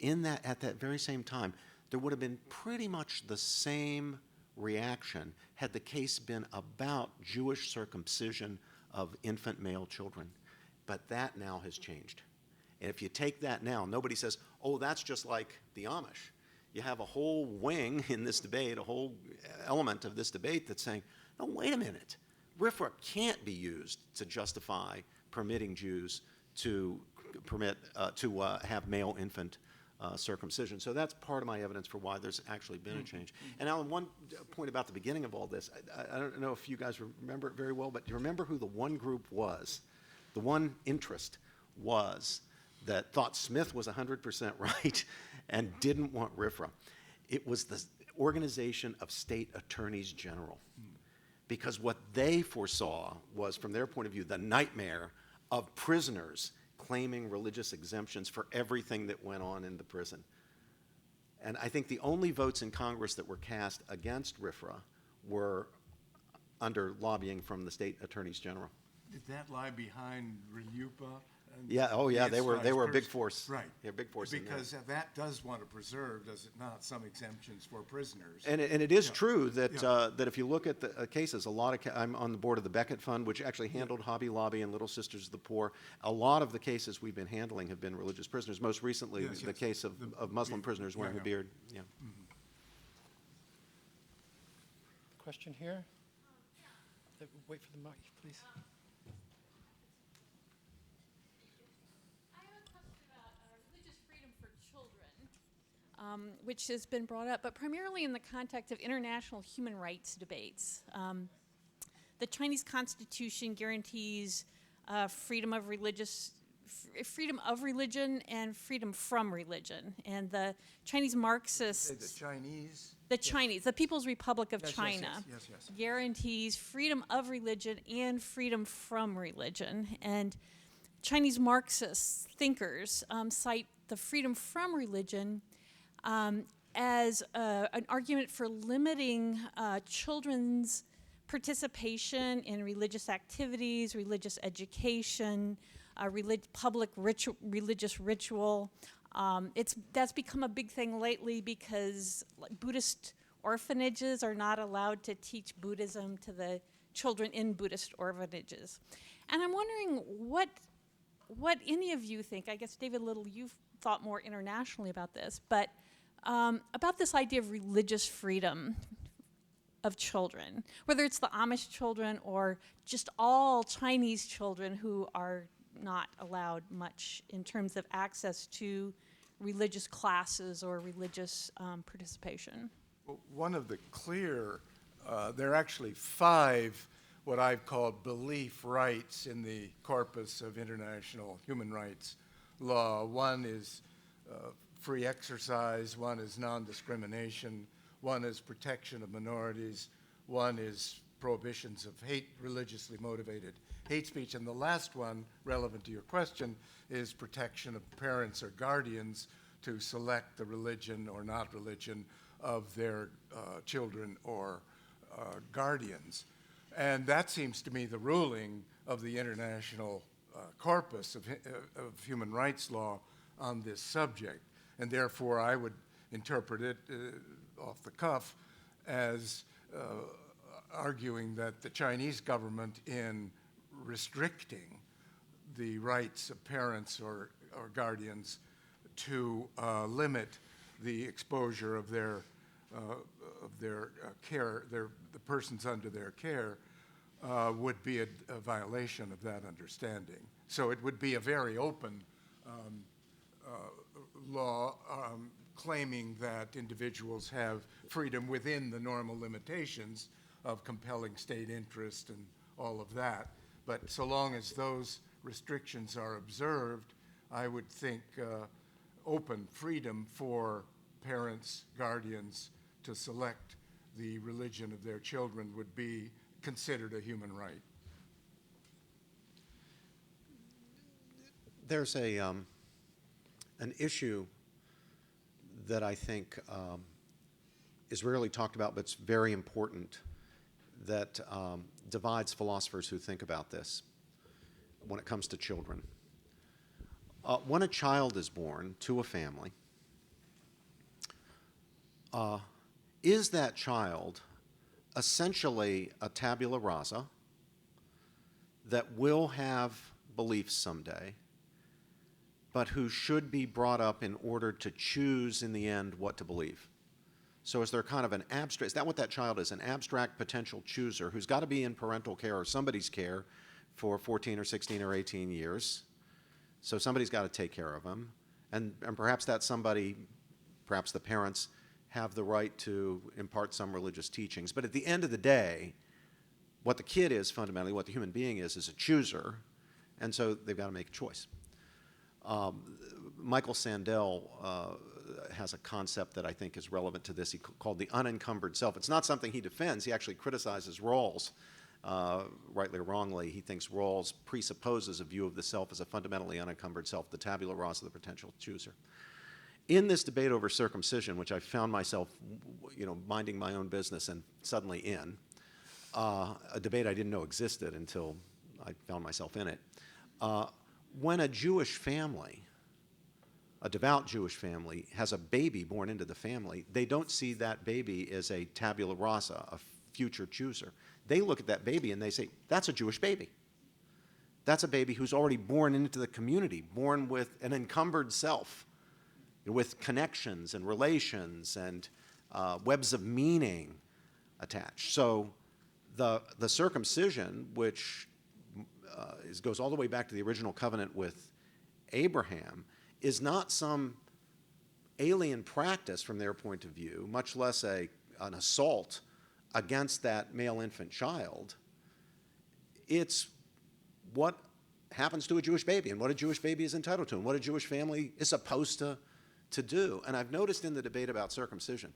at that very same time, there would have been pretty much the same reaction had the case been about Jewish circumcision of infant male children. But that now has changed. And if you take that now, nobody says, oh, that's just like the Amish. You have a whole wing in this debate, a whole element of this debate that's saying, no, wait a minute. RFRA can't be used to justify permitting Jews to have male infant circumcision. So that's part of my evidence for why there's actually been a change. And Alan, one point about the beginning of all this, I don't know if you guys remember it very well, but do you remember who the one group was? The one interest was that thought Smith was 100% right and didn't want RFRA. It was the Organization of State Attorneys General. Because what they foresaw was, from their point of view, the nightmare of prisoners claiming religious exemptions for everything that went on in the prison. And I think the only votes in Congress that were cast against RFRA were under lobbying from the state attorneys general. Did that lie behind REUPA? Yeah, oh yeah, they were a big person? force. Right. Yeah, big force. Because that does want to preserve, does it not, some exemptions for prisoners? And it is true that that if you look at the cases, a lot of I'm on the board of the Beckett Fund, which actually handled Hobby Lobby and Little Sisters of the Poor. A lot of the cases we've been handling have been religious prisoners. Most recently, the case of Muslim prisoners wearing a beard. Yeah. Question here? Wait for the mic, please. Which has been brought up, but primarily in the context of international human rights debates. The Chinese Constitution guarantees freedom of religion and freedom from religion. And the Chinese Marxists, the People's Republic of China, yes. guarantees freedom of religion and freedom from religion. And Chinese Marxist thinkers cite the freedom from religion as an argument for limiting children's participation in religious activities, religious education, public religious ritual. That's become a big thing lately because Buddhist orphanages are not allowed to teach Buddhism to the children in Buddhist orphanages. And I'm wondering what any of you think. I guess, David Little, you've thought more internationally about this, but about this idea of religious freedom of children, whether it's the Amish children or just all Chinese children who are not allowed much in terms of access to religious classes or religious participation. Well, one of the clear, there are actually 5 what I've called belief rights in the corpus of international human rights law. One is free exercise, one is non-discrimination, one is protection of minorities, one is prohibitions of religiously motivated hate speech, and the last one, relevant to your question, is protection of parents or guardians to select the religion or not religion of their children or guardians. And that seems to me the ruling of the international corpus of human rights law on this subject, and therefore I would interpret it off the cuff as arguing that the Chinese government, in restricting the rights of parents or guardians to limit the exposure of their care, the persons under their care, would be a violation of that understanding. So it would be a very open law claiming that individuals have freedom within the normal limitations of compelling state interest and all of that. But so long as those restrictions are observed, I would think open freedom for parents, guardians to select the religion of their children would be considered a human right. There's an issue that I think is rarely talked about, but it's very important, that divides philosophers who think about this when it comes to children. When a child is born to a family, is that child essentially a tabula rasa that will have beliefs someday, but who should be brought up in order to choose in the end what to believe? So is there kind of an abstract, is that what that child is, an abstract potential chooser who's got to be in parental care or somebody's care for 14 or 16 or 18 years? So somebody's got to take care of him. And perhaps that somebody, perhaps the parents, have the right to impart some religious teachings. But at the end of the day, what the kid is fundamentally, what the human being is a chooser. And so they've got to make a choice. Michael Sandel has a concept that I think is relevant to this. He called the unencumbered self. It's not something he defends. He actually criticizes Rawls, rightly or wrongly. He thinks Rawls presupposes a view of the self as a fundamentally unencumbered self, the tabula rasa, the potential chooser. In this debate over circumcision, which I found myself, minding my own business and suddenly in, a debate I didn't know existed until I found myself in it. When a Jewish family, a devout Jewish family, has a baby born into the family, they don't see that baby as a tabula rasa, a future chooser. They look at that baby and they say, that's a Jewish baby. That's a baby who's already born into the community, born with an encumbered self, with connections and relations and webs of meaning attached. So the circumcision, which goes all the way back to the original covenant with Abraham, is not some alien practice from their point of view, much less an assault against that male infant child. It's what happens to a Jewish baby and what a Jewish baby is entitled to and what a Jewish family is supposed to do. And I've noticed in the debate about circumcision,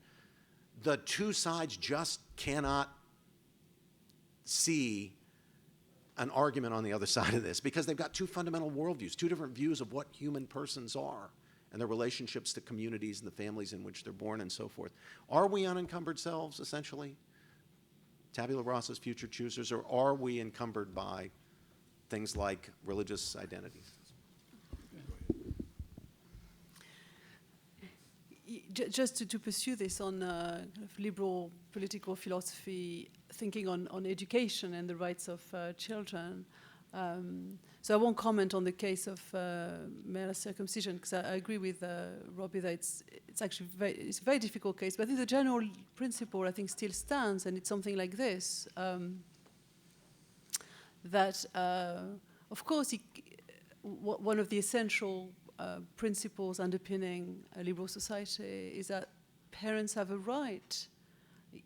the two sides just cannot see an argument on the other side of this because they've got two fundamental worldviews, two different views of what human persons are and their relationships to communities and the families in which they're born and so forth. Are we unencumbered selves, essentially? Tabula rasa's future choosers, or are we encumbered by things like religious identities? Just to pursue this on kind of liberal political philosophy, thinking on education and the rights of children. So I won't comment on the case of male circumcision because I agree with Robbie that it's actually it's a very difficult case. But I think the general principle I think still stands, and it's something like this: that of course one of the essential principles underpinning a liberal society is that parents have a right.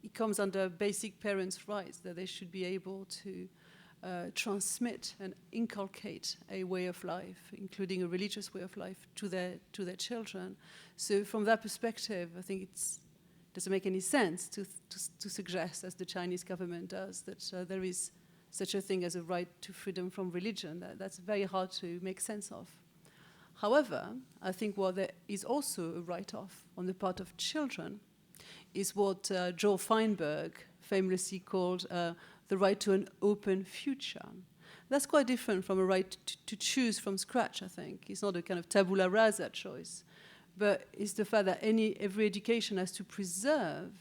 It comes under basic parents' rights that they should be able to transmit and inculcate a way of life, including a religious way of life, to their children. So from that perspective, I think it doesn't make any sense to suggest, as the Chinese government does, that there is such a thing as a right to freedom from religion. That's very hard to make sense of. However, I think what there is also a write-off on the part of children is what Joel Feinberg famously called the right to an open future. That's quite different from a right to choose from scratch, I think. It's not a kind of tabula rasa choice, but it's the fact that every education has to preserve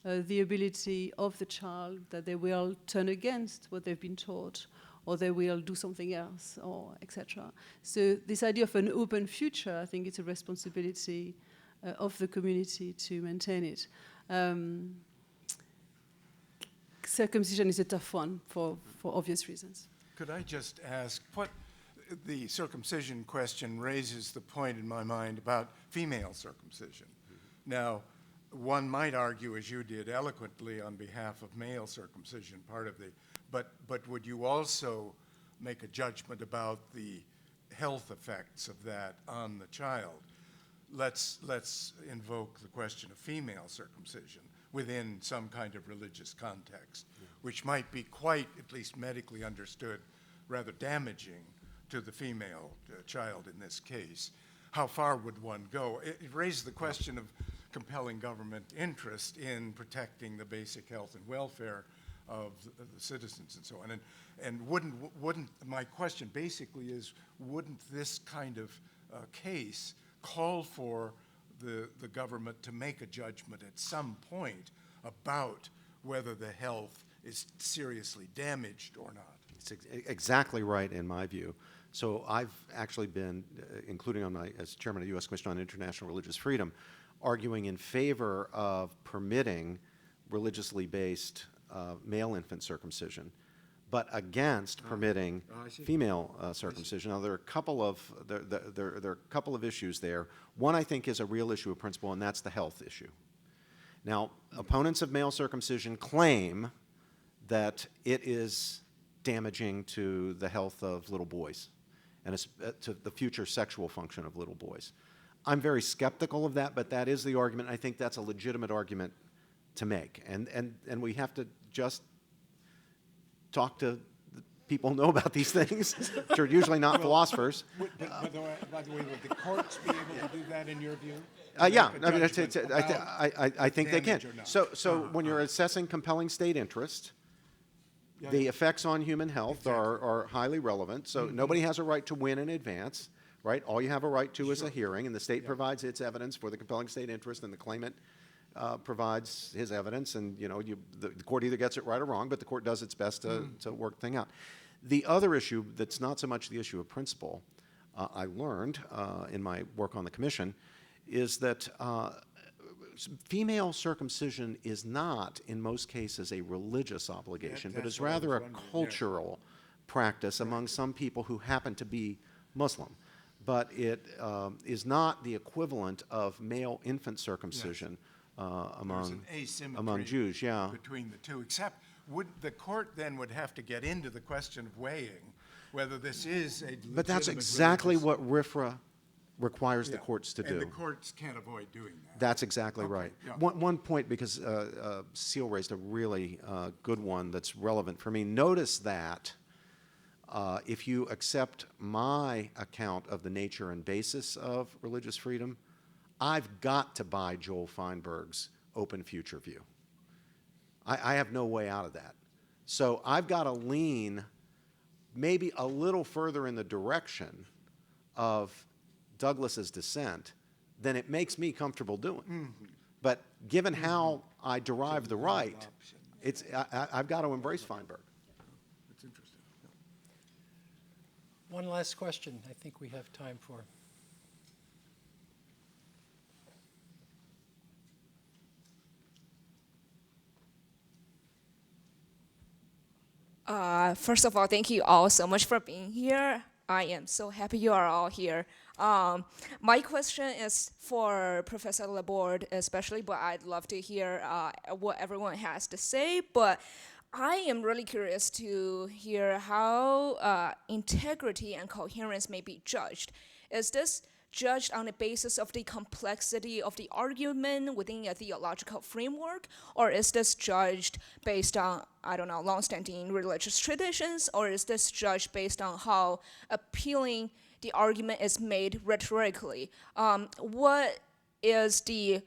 the ability of the child that they will turn against what they've been taught, or they will do something else, or etc. So this idea of an open future, I think it's a responsibility of the community to maintain it. Circumcision is a tough one for obvious reasons. Could I just ask, what the circumcision question raises the point in my mind about female circumcision. Now, one might argue, as you did eloquently, on behalf of male circumcision, but would you also make a judgment about the health effects of that on the child? Let's invoke the question of female circumcision within some kind of religious context, which might be quite, at least medically understood, rather damaging to the female child in this case. How far would one go? It raises the question of compelling government interest in protecting the basic health and welfare of the citizens and so on. And wouldn't my question basically is, wouldn't this kind of case call for the government to make a judgment at some point about whether the health is seriously damaged or not? It's exactly right in my view. So I've actually been, including as chairman of the U.S. Commission on International Religious Freedom, arguing in favor of permitting religiously based male infant circumcision, but against permitting female circumcision. Now there are a couple of issues there. One, I think, is a real issue of principle, and that's the health issue. Now, opponents of male circumcision claim that it is damaging to the health of little boys and to the future sexual function of little boys. I'm very skeptical of that, but that is the argument. I think that's a legitimate argument to make. And we have to just talk to the people who know about these things, which are usually not philosophers. By the way, would the courts be able to do that in your view? Yeah, I think they can. So when you're assessing compelling state interest, the effects on human health are highly relevant. So nobody has a right to win in advance, right? All you have a right to is a hearing, and the state provides its evidence for the compelling state interest, and the claimant provides his evidence, and the court either gets it right or wrong, but the court does its best to work the thing out. The other issue that's not so much the issue of principle, I learned in my work on the commission, is that female circumcision is not, in most cases, a religious obligation, but is rather a cultural practice among some people who happen to be Muslim. But it is not the equivalent of male infant circumcision among Jews. Yeah. Between the two, except the court then would have to get into the question of weighing whether this is a legitimate. But that's exactly what RFRA requires the courts to do. And the courts can't avoid doing that. That's exactly right. Yeah. One point, because Cécile raised a really good one that's relevant for me. Notice that if you accept my account of the nature and basis of religious freedom, I've got to buy Joel Feinberg's Open Future View. I have no way out of that. So I've got to lean maybe a little further in the direction of Douglas's dissent than it makes me comfortable doing. Mm-hmm. But given how I derive the right, I've got to embrace Feinberg. That's interesting. One last question I think we have time for. First of all, thank you all so much for being here. I am so happy you are all here. My question is for Professor Laborde especially, but I'd love to hear what everyone has to say. But I am really curious to hear how integrity and coherence may be judged. Is this judged on the basis of the complexity of the argument within a theological framework, or is this judged based on, long-standing religious traditions, or is this judged based on how appealing the argument is made rhetorically? What is the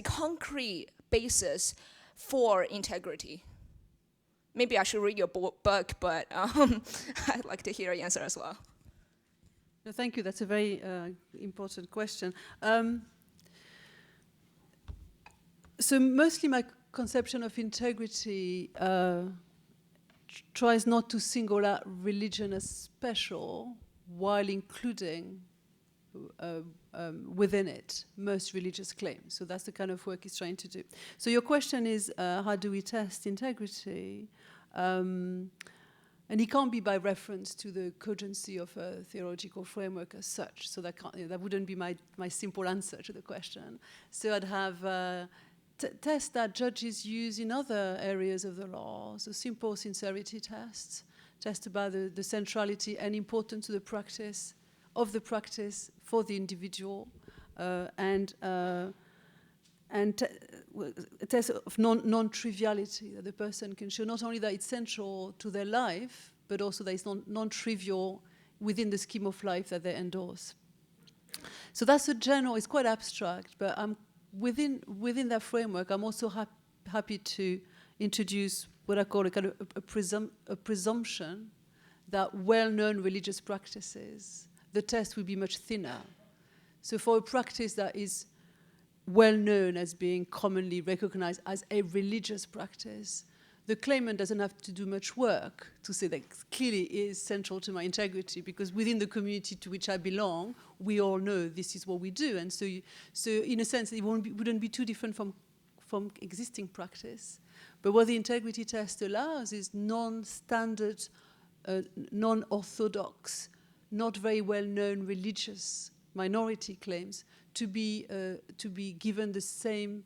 concrete basis for integrity? Maybe I should read your book, but I'd like to hear your answer as well. No, thank you. That's a very important question. So mostly my conception of integrity tries not to single out religion as special while including within it most religious claims. So that's the kind of work it's trying to do. So your question is, how do we test integrity? And it can't be by reference to the cogency of a theological framework as such. So that wouldn't be my simple answer to the question. So I'd have tests that judges use in other areas of the law. So simple sincerity tests, tests about the centrality and importance of the practice for the individual, and a test of non-triviality, that the person can show not only that it's central to their life, but also that it's non-trivial within the scheme of life that they endorse. So that's a general, it's quite abstract, but within that framework, I'm also happy to introduce what I call a kind of a presumption that well-known religious practices, the test will be much thinner. So for a practice that is well known as being commonly recognized as a religious practice, the claimant doesn't have to do much work to say that clearly is central to my integrity, because within the community to which I belong, we all know this is what we do. And so in a sense, it wouldn't be too different from existing practice. But what the integrity test allows is non-standard, non-orthodox, not very well-known religious minority claims to be given the same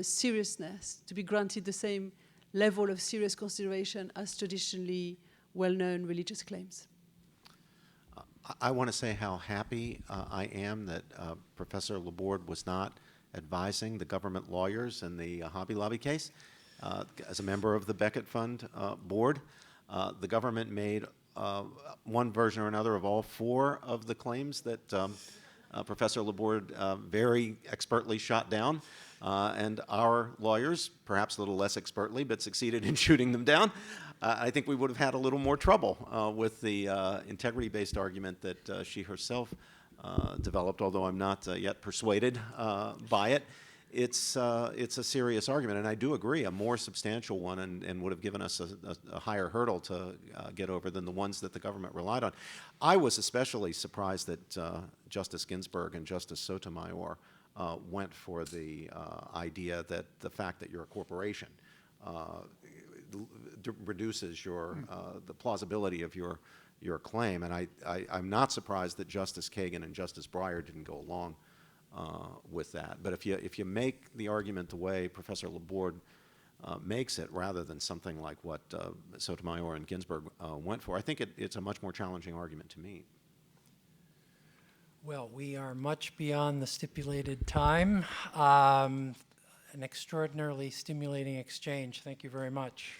seriousness, to be granted the same level of serious consideration as traditionally well-known religious claims. I want to say how happy I am that Professor Laborde was not advising the government lawyers in the Hobby Lobby case. As a member of the Beckett Fund board, the government made one version or another of all four of the claims that Professor Laborde very expertly shot down. And our lawyers, perhaps a little less expertly, but succeeded in shooting them down. I think we would have had a little more trouble with the integrity-based argument that she herself developed, although I'm not yet persuaded by it. It's a serious argument, and I do agree, a more substantial one, and would have given us a higher hurdle to get over than the ones that the government relied on. I was especially surprised that Justice Ginsburg and Justice Sotomayor went for the idea that the fact that you're a corporation reduces the plausibility of your claim, and I'm not surprised that Justice Kagan and Justice Breyer didn't go along with that. But if you make the argument the way Professor Laborde makes it, rather than something like what Sotomayor and Ginsburg went for, I think it's a much more challenging argument to meet. Well, we are much beyond the stipulated time. An extraordinarily stimulating exchange. Thank you very much.